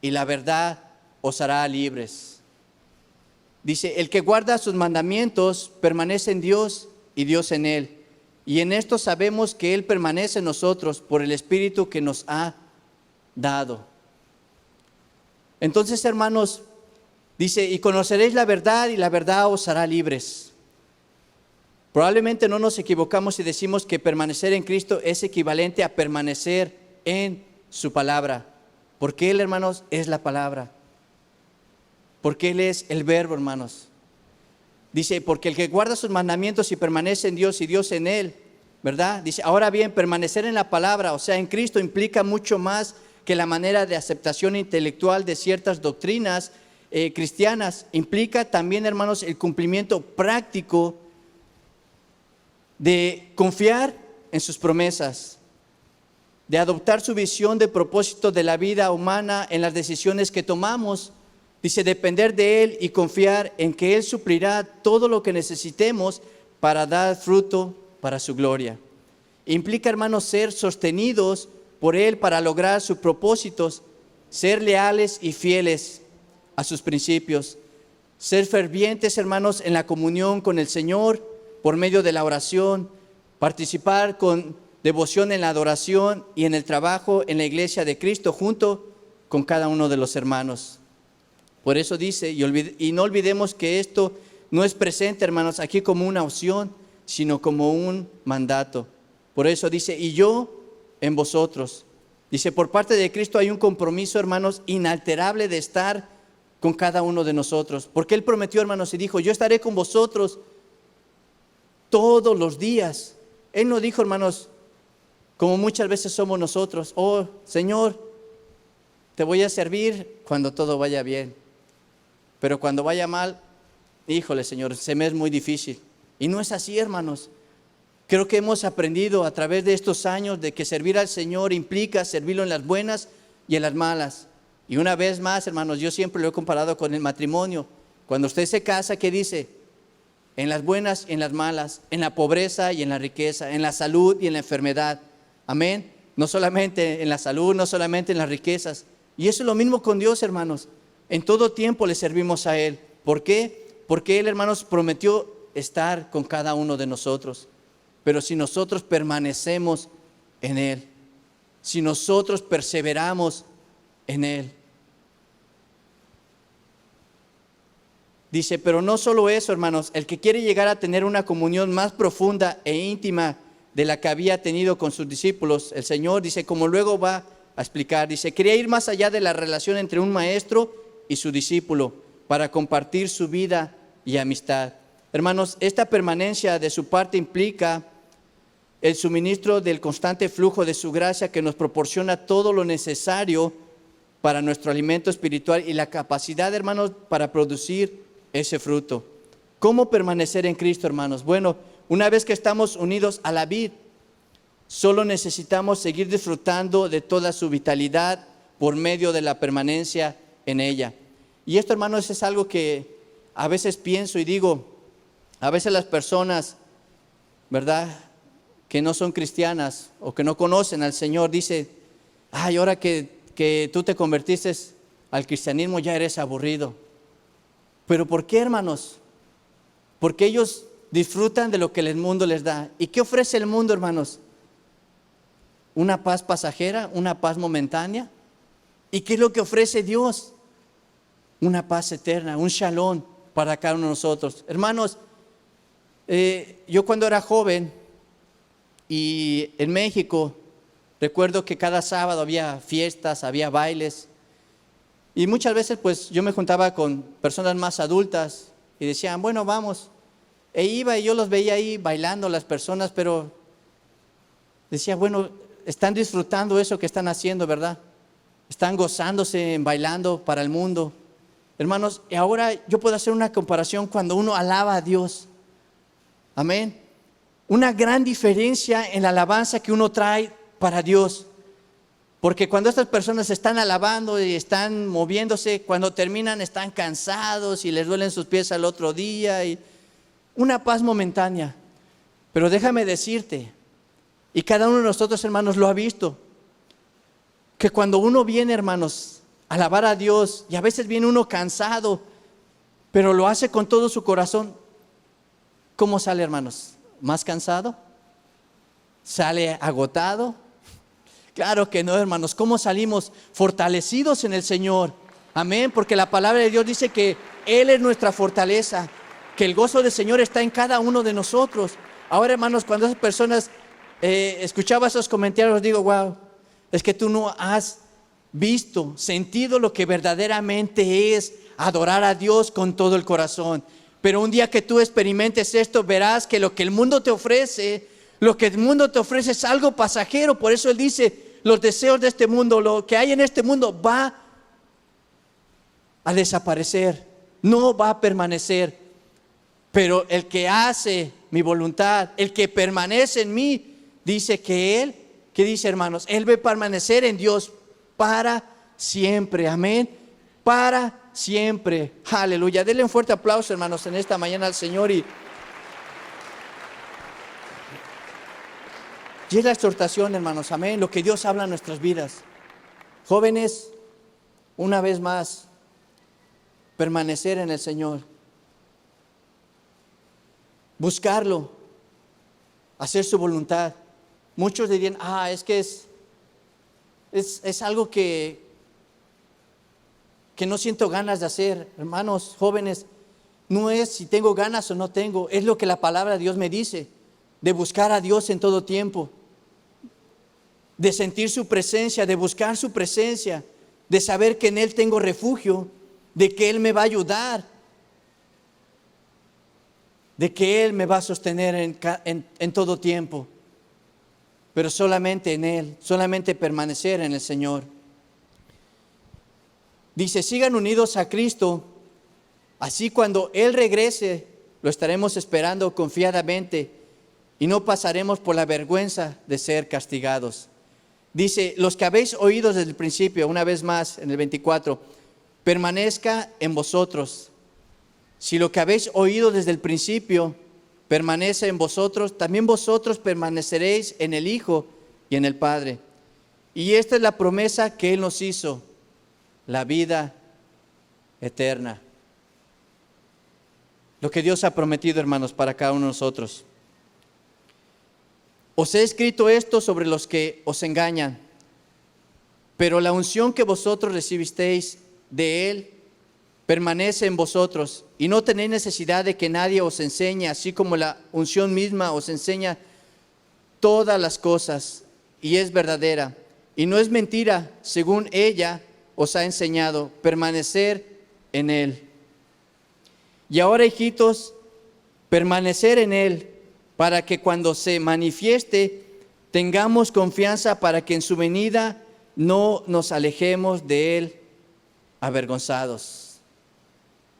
y la verdad os hará libres. Dice, el que guarda sus mandamientos permanece en Dios y Dios en él. Y en esto sabemos que Él permanece en nosotros por el Espíritu que nos ha dado. Entonces, hermanos, dice, y conoceréis la verdad y la verdad os hará libres. Probablemente no nos equivocamos si decimos que permanecer en Cristo es equivalente a permanecer en su palabra. Porque Él, hermanos, es la palabra. Porque Él es el verbo, hermanos. Dice, porque el que guarda sus mandamientos y permanece en Dios y Dios en él, ¿verdad? Dice, ahora bien, permanecer en la palabra, o sea, en Cristo, implica mucho más que la manera de aceptación intelectual de ciertas doctrinas cristianas. Implica también, hermanos, el cumplimiento práctico de confiar en sus promesas, de adoptar su visión de propósito de la vida humana en las decisiones que tomamos. Dice, depender de Él y confiar en que Él suplirá todo lo que necesitemos para dar fruto para su gloria. Implica, hermanos, ser sostenidos por Él para lograr sus propósitos, ser leales y fieles a sus principios, ser fervientes, hermanos, en la comunión con el Señor por medio de la oración, participar con devoción en la adoración y en el trabajo en la iglesia de Cristo junto con cada uno de los hermanos. Por eso dice, y no olvidemos que esto no es presente, hermanos, aquí como una opción, sino como un mandato. Por eso dice, y yo en vosotros. Dice, por parte de Cristo hay un compromiso, hermanos, inalterable de estar con cada uno de nosotros. Porque Él prometió, hermanos, y dijo, yo estaré con vosotros todos los días. Él no dijo, hermanos, como muchas veces somos nosotros, oh Señor, te voy a servir cuando todo vaya bien. Pero cuando vaya mal, híjole, Señor, se me es muy difícil. Y no es así, hermanos. Creo que hemos aprendido a través de estos años de que servir al Señor implica servirlo en las buenas y en las malas. Y una vez más, hermanos, yo siempre lo he comparado con el matrimonio. Cuando usted se casa, ¿qué dice? En las buenas y en las malas, en la pobreza y en la riqueza, en la salud y en la enfermedad. Amén. No solamente en la salud, no solamente en las riquezas. Y eso es lo mismo con Dios, hermanos. En todo tiempo le servimos a Él. ¿Por qué? Porque Él, hermanos, prometió estar con cada uno de nosotros. Pero si nosotros permanecemos en Él, si nosotros perseveramos en Él. Dice, pero no solo eso, hermanos, el que quiere llegar a tener una comunión más profunda e íntima de la que había tenido con sus discípulos, el Señor, dice, como luego va a explicar, dice, quería ir más allá de la relación entre un maestro y su discípulo para compartir su vida y amistad. Hermanos, esta permanencia de su parte implica el suministro del constante flujo de su gracia que nos proporciona todo lo necesario para nuestro alimento espiritual y la capacidad, hermanos, para producir ese fruto. ¿Cómo permanecer en Cristo, hermanos? Bueno, una vez que estamos unidos a la vid, solo necesitamos seguir disfrutando de toda su vitalidad por medio de la permanencia en ella. Y esto, hermanos, es algo que a veces pienso y digo, a veces las personas, ¿verdad?, que no son cristianas o que no conocen al Señor, dice, ay, ahora que tú te convertiste al cristianismo ya eres aburrido. ¿Pero por qué, hermanos? Porque ellos disfrutan de lo que el mundo les da. ¿Y qué ofrece el mundo, hermanos? Una paz pasajera, una paz momentánea. ¿Y qué es lo que ofrece Dios? Una paz eterna, un shalom para cada uno de nosotros. Hermanos, yo cuando era joven y en México, recuerdo que cada sábado había fiestas, había bailes. Y muchas veces pues yo me juntaba con personas más adultas y decían, bueno, vamos. E iba y yo los veía ahí bailando las personas, pero decía, bueno, están disfrutando eso que están haciendo, ¿verdad? Están gozándose en bailando para el mundo. Hermanos, y ahora yo puedo hacer una comparación cuando uno alaba a Dios. Amén. Una gran diferencia en la alabanza que uno trae para Dios. Porque cuando estas personas están alabando y están moviéndose, cuando terminan están cansados y les duelen sus pies al otro día. Y una paz momentánea. Pero déjame decirte, y cada uno de nosotros, hermanos, lo ha visto, que cuando uno viene, hermanos, a alabar a Dios, y a veces viene uno cansado, pero lo hace con todo su corazón, ¿cómo sale, hermanos? ¿Más cansado? ¿Sale agotado? Claro que no, hermanos. ¿Cómo salimos? Fortalecidos en el Señor. Amén, porque la palabra de Dios dice que Él es nuestra fortaleza, que el gozo del Señor está en cada uno de nosotros. Ahora, hermanos, cuando esas personas escuchaba esos comentarios, digo, wow, es que tú no has visto, sentido lo que verdaderamente es adorar a Dios con todo el corazón. Pero un día que tú experimentes esto, verás que lo que el mundo te ofrece, es algo pasajero. Por eso Él dice, los deseos de este mundo, lo que hay en este mundo va a desaparecer, no va a permanecer. Pero el que hace mi voluntad, el que permanece en mí, dice que Él, ¿qué dice, hermanos? Él va a permanecer en Dios para siempre, amén, para siempre, aleluya. Denle un fuerte aplauso, hermanos, en esta mañana al Señor. Y es la exhortación, hermanos, amén, lo que Dios habla en nuestras vidas. Jóvenes, una vez más, permanecer en el Señor, buscarlo, hacer su voluntad. Muchos dirían, es que es algo que no siento ganas de hacer. Hermanos jóvenes, no es si tengo ganas o no tengo, es lo que la palabra de Dios me dice, de buscar a Dios en todo tiempo, de sentir su presencia, de buscar su presencia, de saber que en Él tengo refugio, de que Él me va a ayudar, de que Él me va a sostener en todo tiempo. Pero solamente en Él, solamente permanecer en el Señor. Dice, sigan unidos a Cristo, así cuando Él regrese, lo estaremos esperando confiadamente y no pasaremos por la vergüenza de ser castigados. Dice, los que habéis oído desde el principio, una vez más en el 24, permanezca en vosotros. Si lo que habéis oído desde el principio permanece en vosotros, también vosotros permaneceréis en el Hijo y en el Padre. Y esta es la promesa que Él nos hizo, la vida eterna. Lo que Dios ha prometido, hermanos, para cada uno de nosotros. Os he escrito esto sobre los que os engañan, pero la unción que vosotros recibisteis de Él permanece en vosotros, y no tenéis necesidad de que nadie os enseñe, así como la unción misma os enseña todas las cosas, y es verdadera, y no es mentira, según ella os ha enseñado, permanecer en Él. Y ahora, hijitos, permanecer en Él, para que cuando se manifieste, tengamos confianza para que en su venida no nos alejemos de Él avergonzados.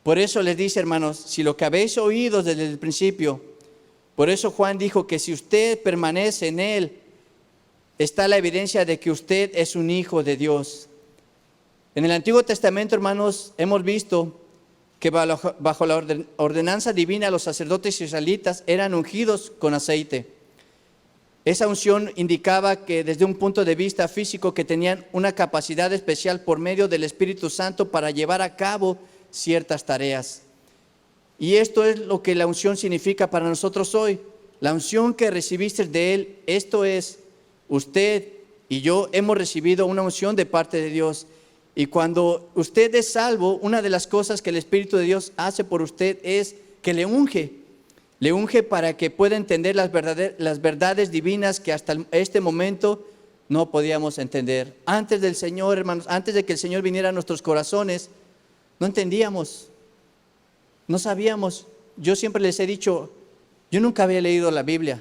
Por eso les dice, hermanos, si lo que habéis oído desde el principio, por eso Juan dijo que si usted permanece en Él, está la evidencia de que usted es un hijo de Dios. En el Antiguo Testamento, hermanos, hemos visto que bajo la ordenanza divina los sacerdotes israelitas eran ungidos con aceite. Esa unción indicaba que desde un punto de vista físico que tenían una capacidad especial por medio del Espíritu Santo para llevar a cabo ciertas tareas. Y esto es lo que la unción significa para nosotros hoy. La unción que recibiste de Él, esto es, usted y yo hemos recibido una unción de parte de Dios. Y cuando usted es salvo, una de las cosas que el Espíritu de Dios hace por usted es que le unge para que pueda entender las verdades divinas que hasta este momento no podíamos entender. Antes del Señor, hermanos, antes de que el Señor viniera a nuestros corazones, no entendíamos, no sabíamos. Yo siempre les he dicho, yo nunca había leído la Biblia,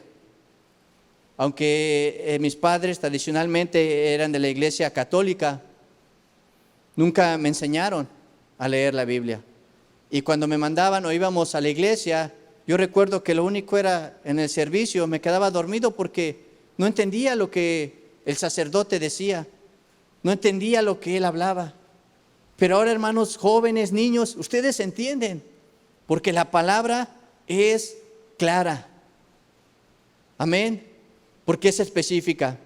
aunque mis padres tradicionalmente eran de la iglesia católica. Nunca me enseñaron a leer la Biblia. Y cuando me mandaban o íbamos a la iglesia, yo recuerdo que lo único era en el servicio, me quedaba dormido porque no entendía lo que el sacerdote decía, no entendía lo que él hablaba. Pero ahora, hermanos jóvenes, niños, ustedes entienden, porque la palabra es clara. Amén. Porque es específica.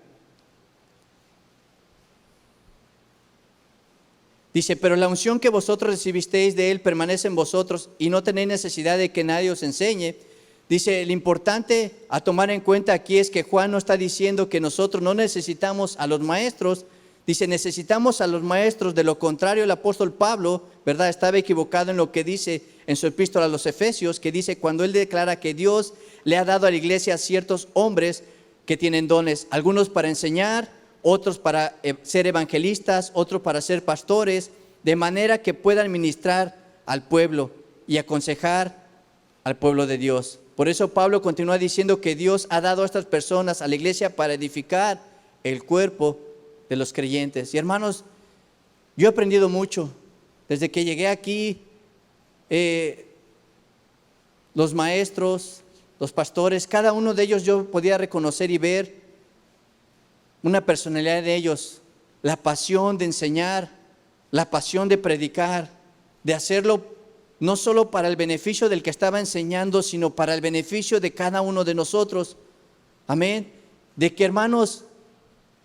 Dice, pero la unción que vosotros recibisteis de Él permanece en vosotros y no tenéis necesidad de que nadie os enseñe. Dice, lo importante a tomar en cuenta aquí es que Juan no está diciendo que nosotros no necesitamos a los maestros. Dice, necesitamos a los maestros. De lo contrario, el apóstol Pablo, ¿verdad?, estaba equivocado en lo que dice en su epístola a los Efesios, que dice cuando él declara que Dios le ha dado a la iglesia ciertos hombres que tienen dones, algunos para enseñar, otros para ser evangelistas, otros para ser pastores, de manera que puedan ministrar al pueblo y aconsejar al pueblo de Dios. Por eso Pablo continúa diciendo que Dios ha dado a estas personas, a la iglesia, para edificar el cuerpo de los creyentes. Y hermanos, yo he aprendido mucho desde que llegué aquí. Los maestros, los pastores, cada uno de ellos yo podía reconocer y ver una personalidad de ellos, la pasión de enseñar, la pasión de predicar, de hacerlo no solo para el beneficio del que estaba enseñando, sino para el beneficio de cada uno de nosotros. Amén. De que, hermanos,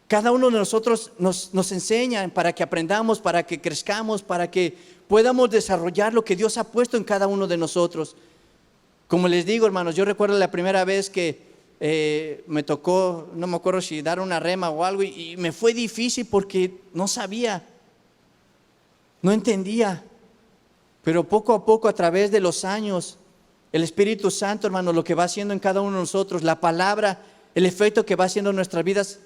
cada uno de nosotros nos enseñan para que aprendamos, para que crezcamos, para que podamos desarrollar lo que Dios ha puesto en cada uno de nosotros. Como les digo, hermanos, yo recuerdo la primera vez que me tocó, no me acuerdo si dar una rema o algo, y me fue difícil porque no sabía, no entendía. Pero poco a poco, a través de los años, el Espíritu Santo, hermanos, lo que va haciendo en cada uno de nosotros, la palabra, el efecto que va haciendo en nuestras vidas,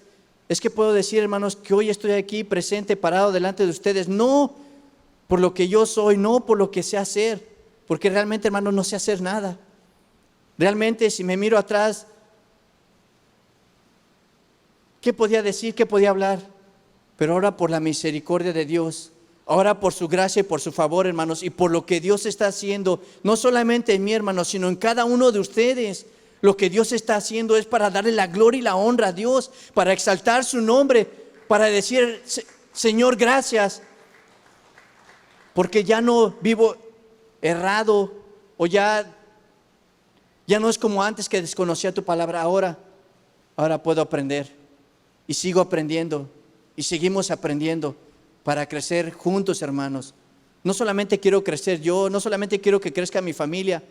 es que puedo decir, hermanos, que hoy estoy aquí presente, parado delante de ustedes, no por lo que yo soy, no por lo que sé hacer, porque realmente, hermanos, no sé hacer nada. Realmente, si me miro atrás, ¿qué podía decir? ¿Qué podía hablar? Pero ahora, por la misericordia de Dios, ahora por su gracia y por su favor, hermanos, y por lo que Dios está haciendo, no solamente en mí, hermanos, sino en cada uno de ustedes, lo que Dios está haciendo es para darle la gloria y la honra a Dios, para exaltar su nombre, para decir, Señor, gracias, porque ya no vivo errado, o ya no es como antes que desconocía tu palabra. Ahora puedo aprender, y sigo aprendiendo, y seguimos aprendiendo para crecer juntos, hermanos. No solamente quiero crecer yo, no solamente quiero que crezca mi familia,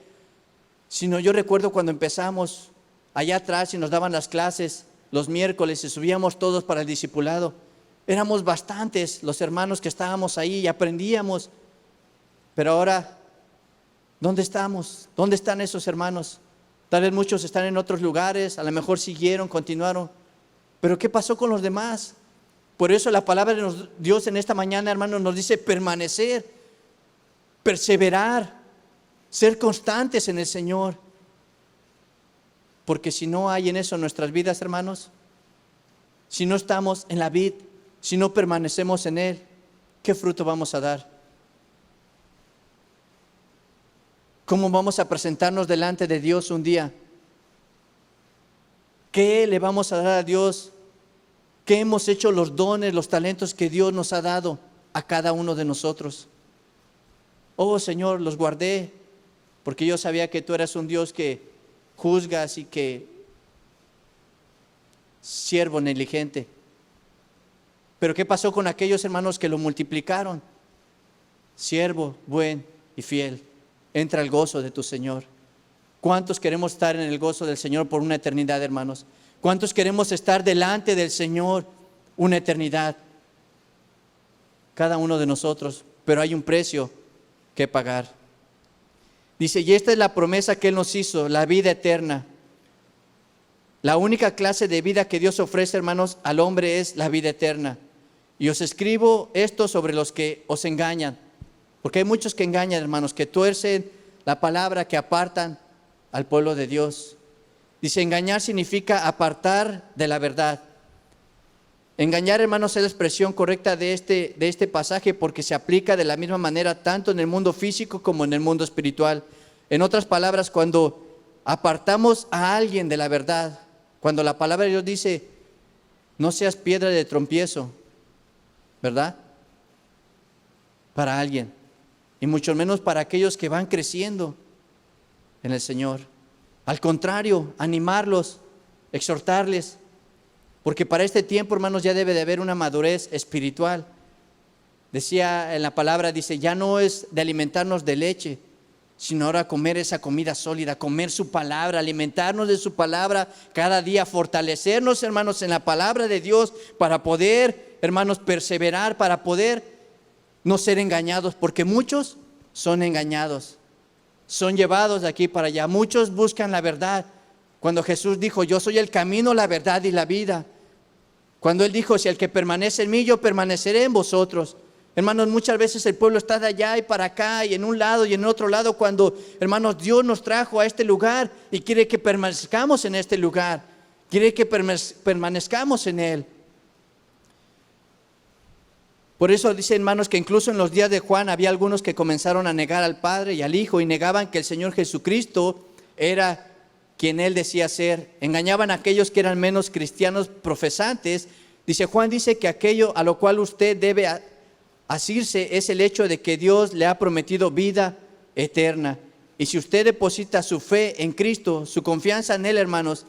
sino yo recuerdo cuando empezamos allá atrás y nos daban las clases los miércoles y subíamos todos para el discipulado. Éramos bastantes los hermanos que estábamos ahí y aprendíamos. Pero ahora, ¿dónde estamos? ¿Dónde están esos hermanos? Tal vez muchos están en otros lugares, a lo mejor siguieron, continuaron. Pero ¿qué pasó con los demás? Por eso la palabra de Dios en esta mañana, hermanos, nos dice permanecer, perseverar, ser constantes en el Señor. Porque si no hay en eso en nuestras vidas, hermanos, si no estamos en la vid, si no permanecemos en Él, ¿qué fruto vamos a dar? ¿Cómo vamos a presentarnos delante de Dios un día? ¿Qué le vamos a dar a Dios? ¿Qué hemos hecho los dones, los talentos que Dios nos ha dado a cada uno de nosotros? Oh Señor, los guardé porque yo sabía que tú eras un Dios que juzgas y que siervo negligente. Pero ¿qué pasó con aquellos hermanos que lo multiplicaron? Siervo, buen y fiel, entra al gozo de tu Señor. ¿Cuántos queremos estar en el gozo del Señor por una eternidad, hermanos? ¿Cuántos queremos estar delante del Señor una eternidad? Cada uno de nosotros, pero hay un precio que pagar. Dice, y esta es la promesa que Él nos hizo, la vida eterna. La única clase de vida que Dios ofrece, hermanos, al hombre es la vida eterna. Y os escribo esto sobre los que os engañan, porque hay muchos que engañan, hermanos, que tuercen la palabra, que apartan al pueblo de Dios. Dice, engañar significa apartar de la verdad. Engañar, hermanos, es la expresión correcta de este pasaje, porque se aplica de la misma manera tanto en el mundo físico como en el mundo espiritual. En otras palabras, cuando apartamos a alguien de la verdad, cuando la palabra de Dios dice, no seas piedra de tropiezo, ¿verdad? Para alguien, y mucho menos para aquellos que van creciendo en el Señor. Al contrario, animarlos, exhortarles, porque para este tiempo, hermanos, ya debe de haber una madurez espiritual. Decía en la palabra, dice, ya no es de alimentarnos de leche, sino ahora comer esa comida sólida, comer su palabra, alimentarnos de su palabra cada día, fortalecernos, hermanos, en la palabra de Dios para poder, hermanos, perseverar, para poder no ser engañados, porque muchos son engañados, son llevados de aquí para allá. Muchos buscan la verdad. Cuando Jesús dijo, yo soy el camino, la verdad y la vida. Cuando Él dijo, si el que permanece en mí, yo permaneceré en vosotros. Hermanos, muchas veces el pueblo está de allá y para acá y en un lado y en otro lado, cuando, hermanos, Dios nos trajo a este lugar y quiere que permanezcamos en este lugar, quiere que permanezcamos en Él. Por eso dice, hermanos, que incluso en los días de Juan había algunos que comenzaron a negar al Padre y al Hijo y negaban que el Señor Jesucristo era quien Él decía ser. Engañaban a aquellos que eran menos cristianos profesantes. Dice Juan, dice que aquello a lo cual usted debe asirse es el hecho de que Dios le ha prometido vida eterna. Y si usted deposita su fe en Cristo, su confianza en Él, hermanos,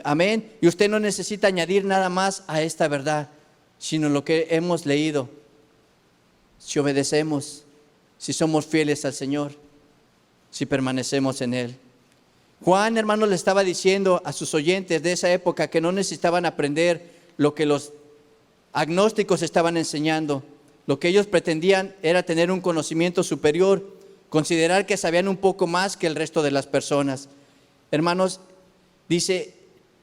amén, y usted no necesita añadir nada más a esta verdad, sino lo que hemos leído. Si obedecemos, si somos fieles al Señor, si permanecemos en Él. Juan, hermanos, le estaba diciendo a sus oyentes de esa época que no necesitaban aprender lo que los agnósticos estaban enseñando. Lo que ellos pretendían era tener un conocimiento superior, considerar que sabían un poco más que el resto de las personas. Hermanos, dice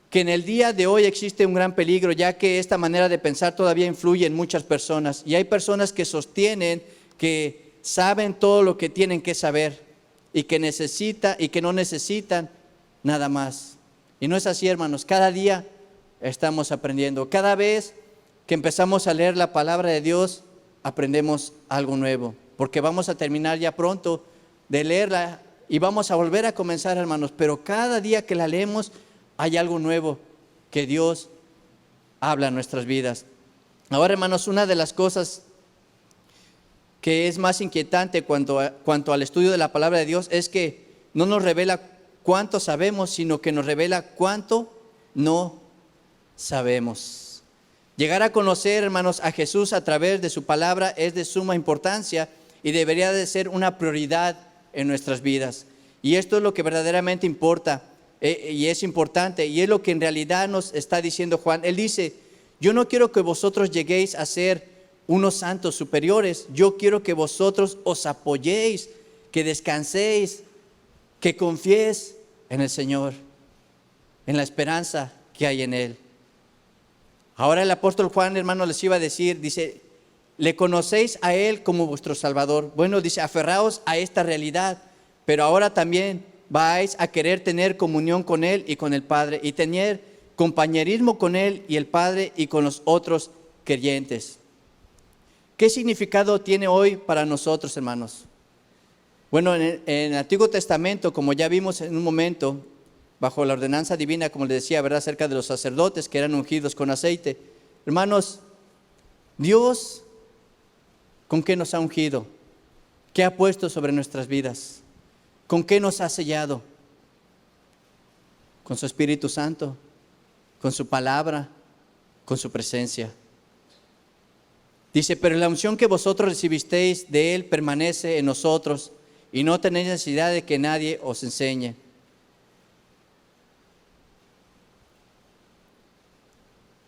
que en el día de hoy existe un gran peligro, ya que esta manera de pensar todavía influye en muchas personas. Y hay personas que sostienen que saben todo lo que tienen que saber y que no necesitan nada más. Y no es así, hermanos. Cada día estamos aprendiendo. Cada vez que empezamos a leer la palabra de Dios, aprendemos algo nuevo, porque vamos a terminar ya pronto de leerla y vamos a volver a comenzar, hermanos, pero cada día que la leemos hay algo nuevo que Dios habla en nuestras vidas. Ahora, hermanos, una de las cosas que es más inquietante cuanto al estudio de la palabra de Dios es que no nos revela cuánto sabemos, sino que nos revela cuánto no sabemos. Llegar a conocer, hermanos, a Jesús a través de su palabra es de suma importancia y debería de ser una prioridad en nuestras vidas. Y esto es lo que verdaderamente importa y es importante, y es lo que en realidad nos está diciendo Juan. Él dice, yo no quiero que vosotros lleguéis a ser unos santos superiores, yo quiero que vosotros os apoyéis, que descanséis, que confiéis en el Señor, en la esperanza que hay en Él. Ahora el apóstol Juan, hermano, les iba a decir, dice, le conocéis a Él como vuestro Salvador. Bueno, dice, aferraos a esta realidad, pero ahora también vais a querer tener comunión con Él y con el Padre, y tener compañerismo con Él y el Padre y con los otros creyentes. ¿Qué significado tiene hoy para nosotros, hermanos? Bueno, en el Antiguo Testamento, como ya vimos en un momento, bajo la ordenanza divina, como les decía, ¿verdad?, acerca de los sacerdotes que eran ungidos con aceite. Hermanos, Dios, ¿con qué nos ha ungido? ¿Qué ha puesto sobre nuestras vidas? ¿Con qué nos ha sellado? Con su Espíritu Santo, con su palabra, con su presencia. Dice, pero la unción que vosotros recibisteis de Él permanece en nosotros y no tenéis necesidad de que nadie os enseñe.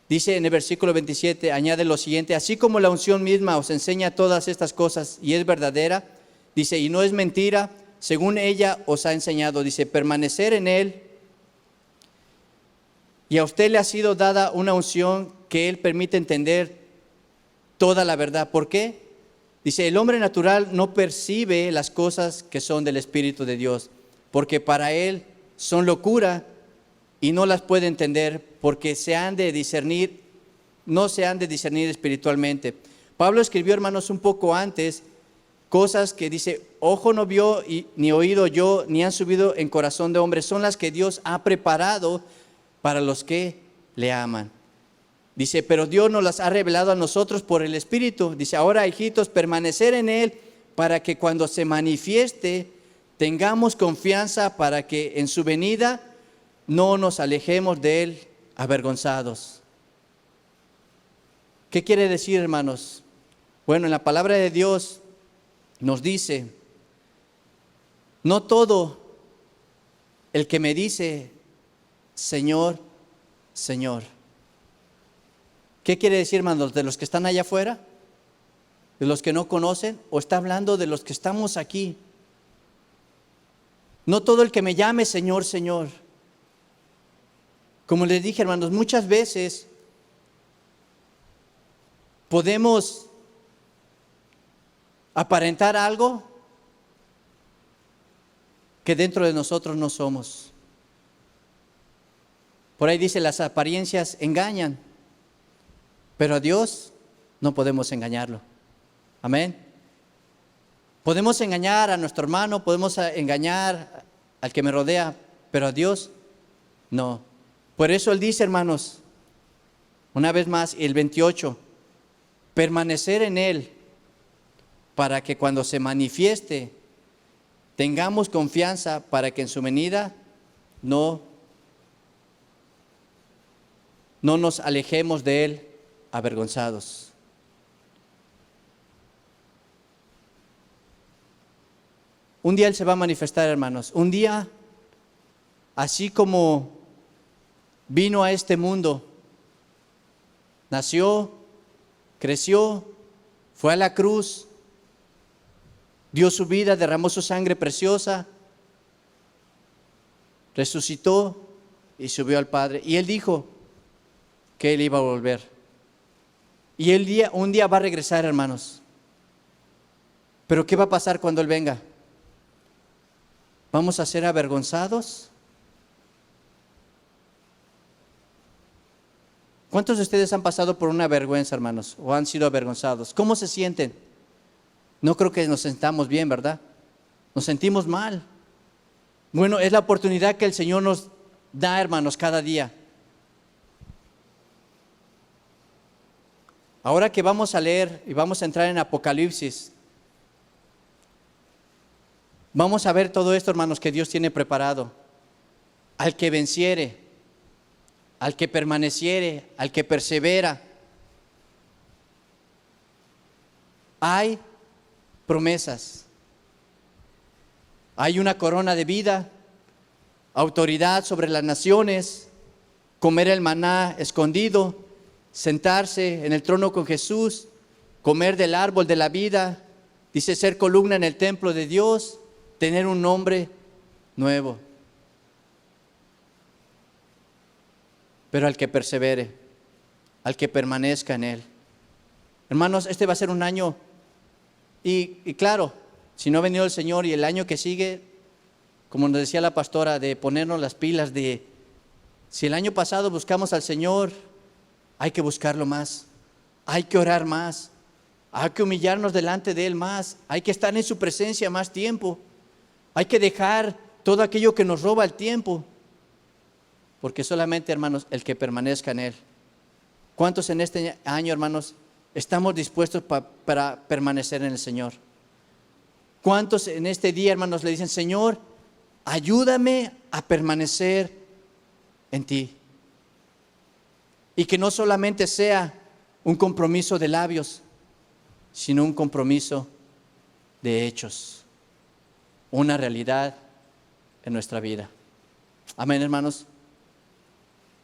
Dice en el versículo 27, añade lo siguiente, así como la unción misma os enseña todas estas cosas y es verdadera, dice, y no es mentira, según ella os ha enseñado, dice, permanecer en Él, y a usted le ha sido dada una unción que Él permite entender toda la verdad. ¿Por qué? Dice, el hombre natural no percibe las cosas que son del Espíritu de Dios, porque para él son locura y no las puede entender, porque no se han de discernir espiritualmente. Pablo escribió, hermanos, un poco antes, cosas que dice, ojo no vio, ni oído yo, ni han subido en corazón de hombre, son las que Dios ha preparado para los que le aman. Dice, pero Dios nos las ha revelado a nosotros por el Espíritu. Dice, ahora, hijitos, permanecer en Él para que cuando se manifieste tengamos confianza para que en su venida no nos alejemos de Él avergonzados. ¿Qué quiere decir, hermanos? Bueno, en la palabra de Dios nos dice, no todo el que me dice, Señor, Señor. ¿Qué quiere decir, hermanos? ¿De los que están allá afuera? ¿De los que no conocen? ¿O está hablando de los que estamos aquí? No todo el que me llame Señor, Señor. Como les dije, hermanos, muchas veces podemos aparentar algo que dentro de nosotros no somos. Por ahí dice, las apariencias engañan, pero a Dios no podemos engañarlo. Amén. Podemos engañar a nuestro hermano, podemos engañar al que me rodea, pero a Dios no. Por eso Él dice, hermanos, una vez más, el 28, permanecer en Él para que cuando se manifieste tengamos confianza para que en su venida no nos alejemos de Él avergonzados. Un día Él se va a manifestar, hermanos. Un día, así como vino a este mundo, nació, creció, fue a la cruz, dio su vida, derramó su sangre preciosa, resucitó y subió al Padre. Y Él dijo que Él iba a volver. Y un día va a regresar, hermanos. Pero ¿qué va a pasar cuando Él venga? ¿Vamos a ser avergonzados? ¿Cuántos de ustedes han pasado por una vergüenza, hermanos? ¿O han sido avergonzados? ¿Cómo se sienten? No creo que nos sentamos bien, ¿verdad? Nos sentimos mal. Bueno, es la oportunidad que el Señor nos da, hermanos, cada día. Ahora que vamos a leer y vamos a entrar en Apocalipsis, vamos a ver todo esto, hermanos, que Dios tiene preparado. Al que venciere, al que permaneciere, al que persevera. Hay promesas. Hay una corona de vida, autoridad sobre las naciones, comer el maná escondido, sentarse en el trono con Jesús, comer del árbol de la vida, dice ser columna en el templo de Dios, tener un nombre nuevo. Pero al que persevere, al que permanezca en Él. Hermanos, este va a ser un año, y claro, si no ha venido el Señor y el año que sigue, como nos decía la pastora, de ponernos las pilas de, si el año pasado buscamos al Señor, hay que buscarlo más, hay que orar más, hay que humillarnos delante de Él más, hay que estar en su presencia más tiempo, hay que dejar todo aquello que nos roba el tiempo, porque solamente, hermanos, el que permanezca en Él. ¿Cuántos en este año, hermanos, estamos dispuestos para permanecer en el Señor? ¿Cuántos en este día, hermanos, le dicen, Señor, ayúdame a permanecer en ti? Y que no solamente sea un compromiso de labios, sino un compromiso de hechos, una realidad en nuestra vida. Amén, hermanos.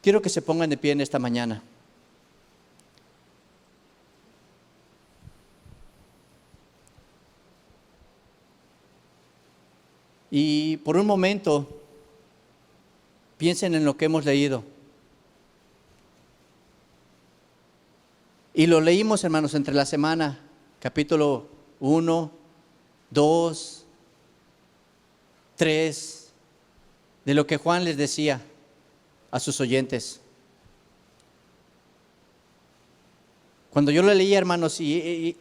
Quiero que se pongan de pie en esta mañana. Y por un momento, piensen en lo que hemos leído. Y lo leímos, hermanos, entre la semana, capítulo 1, 2, 3, de lo que Juan les decía a sus oyentes. Cuando yo lo leía, hermanos, y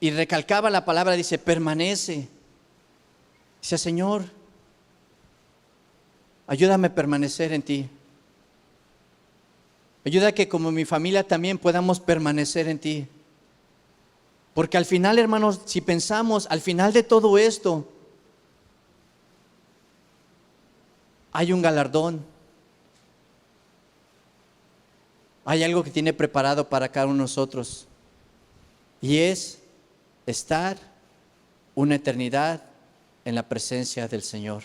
recalcaba la palabra, dice, permanece. Dice, Señor, ayúdame a permanecer en ti. Ayuda a que como mi familia también podamos permanecer en ti. Porque al final, hermanos, si pensamos, al final de todo esto, hay un galardón. hay algo que tiene preparado para cada uno de nosotros, y es estar una eternidad en la presencia del Señor.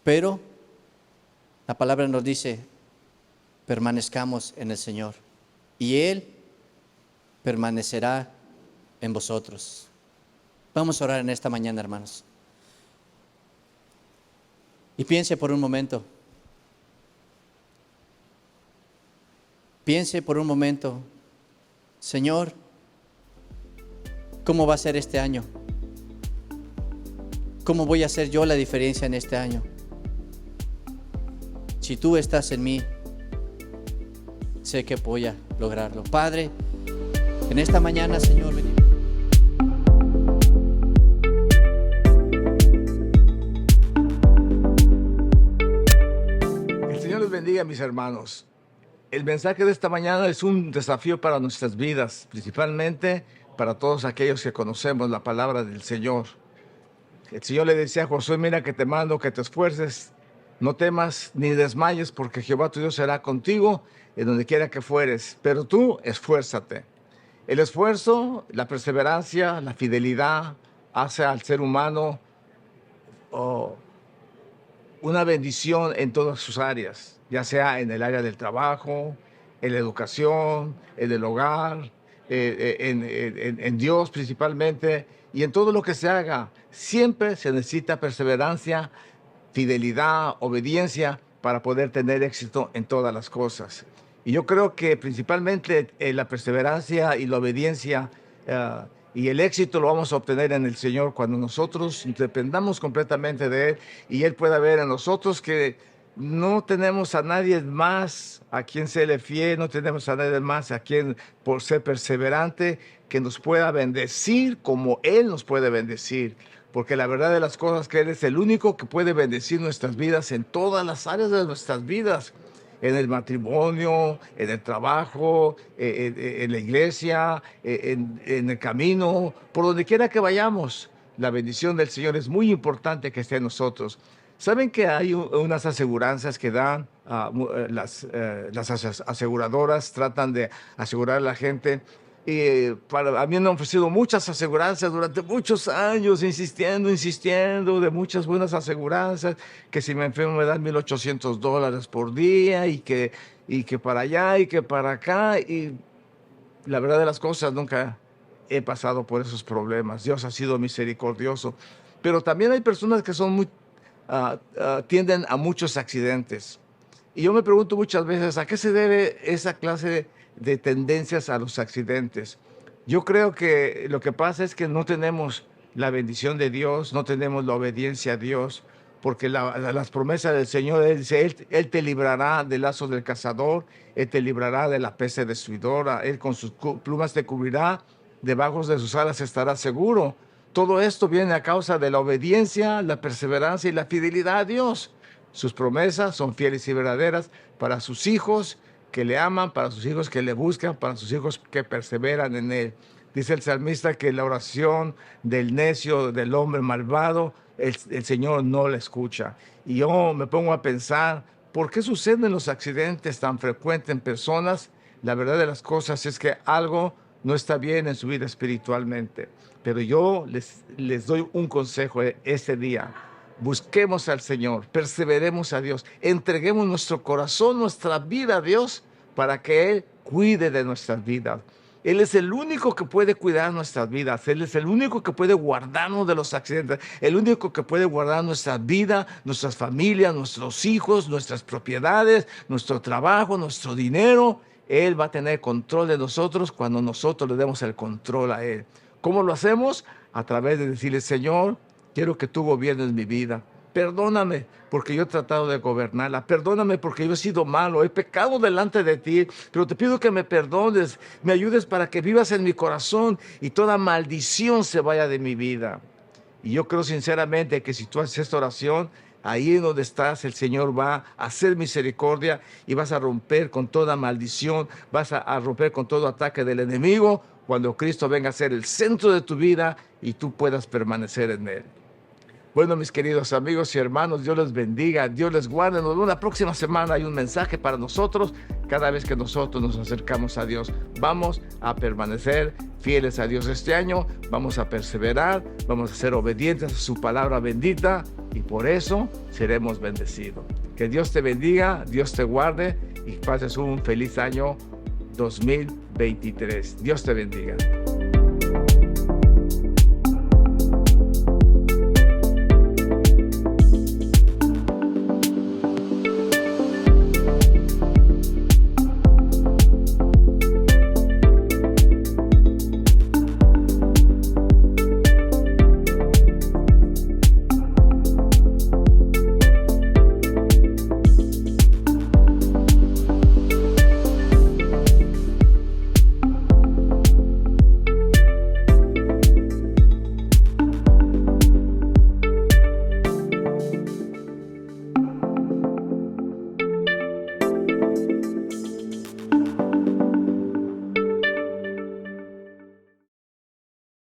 Pero la palabra nos dice, permanezcamos en el Señor, y Él permanecerá en vosotros. Vamos a orar en esta mañana, hermanos. Y piense por un momento. Piense por un momento, Señor, ¿cómo va a ser este año? ¿Cómo voy a hacer yo la diferencia en este año? Si tú estás en mí, sé que voy a lograrlo. Padre, en esta mañana, Señor, venimos. El Señor les bendiga, mis hermanos. El mensaje de esta mañana es un desafío para nuestras vidas, principalmente para todos aquellos que conocemos la palabra del Señor. El Señor le decía a Josué, mira que te mando que te esfuerces, no temas ni desmayes, porque Jehová tu Dios será contigo en donde quiera que fueres, pero tú esfuérzate. El esfuerzo, la perseverancia, la fidelidad hace al ser humano una bendición en todas sus áreas, ya sea en el área del trabajo, en la educación, en el hogar, en Dios principalmente, y en todo lo que se haga. Siempre se necesita perseverancia, fidelidad, obediencia para poder tener éxito en todas las cosas. Y yo creo que principalmente la perseverancia y la obediencia y el éxito lo vamos a obtener en el Señor cuando nosotros dependamos completamente de Él y Él pueda ver en nosotros que no tenemos a nadie más a quien serle fiel, no tenemos a nadie más a quien por ser perseverante que nos pueda bendecir como Él nos puede bendecir. Porque la verdad de las cosas es que Él es el único que puede bendecir nuestras vidas en todas las áreas de nuestras vidas. En el matrimonio, en el trabajo, en la iglesia, en el camino, por donde quiera que vayamos. La bendición del Señor es muy importante que esté en nosotros. ¿Saben que hay unas aseguranzas que dan las aseguradoras? Tratan de asegurar a la gente. A mí me han ofrecido muchas aseguranzas durante muchos años, insistiendo, de muchas buenas aseguranzas, que si me enfermo me dan $1,800 por día y que para allá y que para acá. Y la verdad de las cosas, nunca he pasado por esos problemas. Dios ha sido misericordioso. Pero también hay personas que son tienden a muchos accidentes. Y yo me pregunto muchas veces, ¿a qué se debe esa clase de tendencias a los accidentes? Yo creo que lo que pasa es que no tenemos la bendición de Dios, no tenemos la obediencia a Dios, porque las promesas del Señor, Él dice, Él te librará del lazo del cazador, Él te librará de la peste destruidora, Él con sus plumas te cubrirá, debajo de sus alas estarás seguro. Todo esto viene a causa de la obediencia, la perseverancia y la fidelidad a Dios. Sus promesas son fieles y verdaderas para sus hijos que le aman, para sus hijos que le buscan, para sus hijos que perseveran en Él. Dice el salmista que la oración del necio, del hombre malvado, el Señor no la escucha. Y yo me pongo a pensar, ¿por qué suceden los accidentes tan frecuentes en personas? La verdad de las cosas es que algo no está bien en su vida espiritualmente. Pero yo les doy un consejo este día. Busquemos al Señor, perseveremos a Dios, entreguemos nuestro corazón, nuestra vida a Dios para que Él cuide de nuestras vidas. Él es el único que puede cuidar nuestras vidas. Él es el único que puede guardarnos de los accidentes. El único que puede guardar nuestra vida, nuestras familias, nuestros hijos, nuestras propiedades, nuestro trabajo, nuestro dinero. Él va a tener control de nosotros cuando nosotros le demos el control a Él. ¿Cómo lo hacemos? A través de decirle, Señor, quiero que tú gobiernes mi vida. Perdóname porque yo he tratado de gobernarla. Perdóname porque yo he sido malo, he pecado delante de ti, pero te pido que me perdones, me ayudes para que vivas en mi corazón y toda maldición se vaya de mi vida. Y yo creo sinceramente que si tú haces esta oración, ahí en donde estás, el Señor va a hacer misericordia y vas a romper con toda maldición, vas a romper con todo ataque del enemigo cuando Cristo venga a ser el centro de tu vida y tú puedas permanecer en Él. Bueno, mis queridos amigos y hermanos, Dios les bendiga, Dios les guarde. Nos vemos la próxima semana. Hay un mensaje para nosotros. Cada vez que nosotros nos acercamos a Dios, vamos a permanecer fieles a Dios este año. Vamos a perseverar, vamos a ser obedientes a su palabra bendita y por eso seremos bendecidos. Que Dios te bendiga, Dios te guarde y pases un feliz año 2023. Dios te bendiga.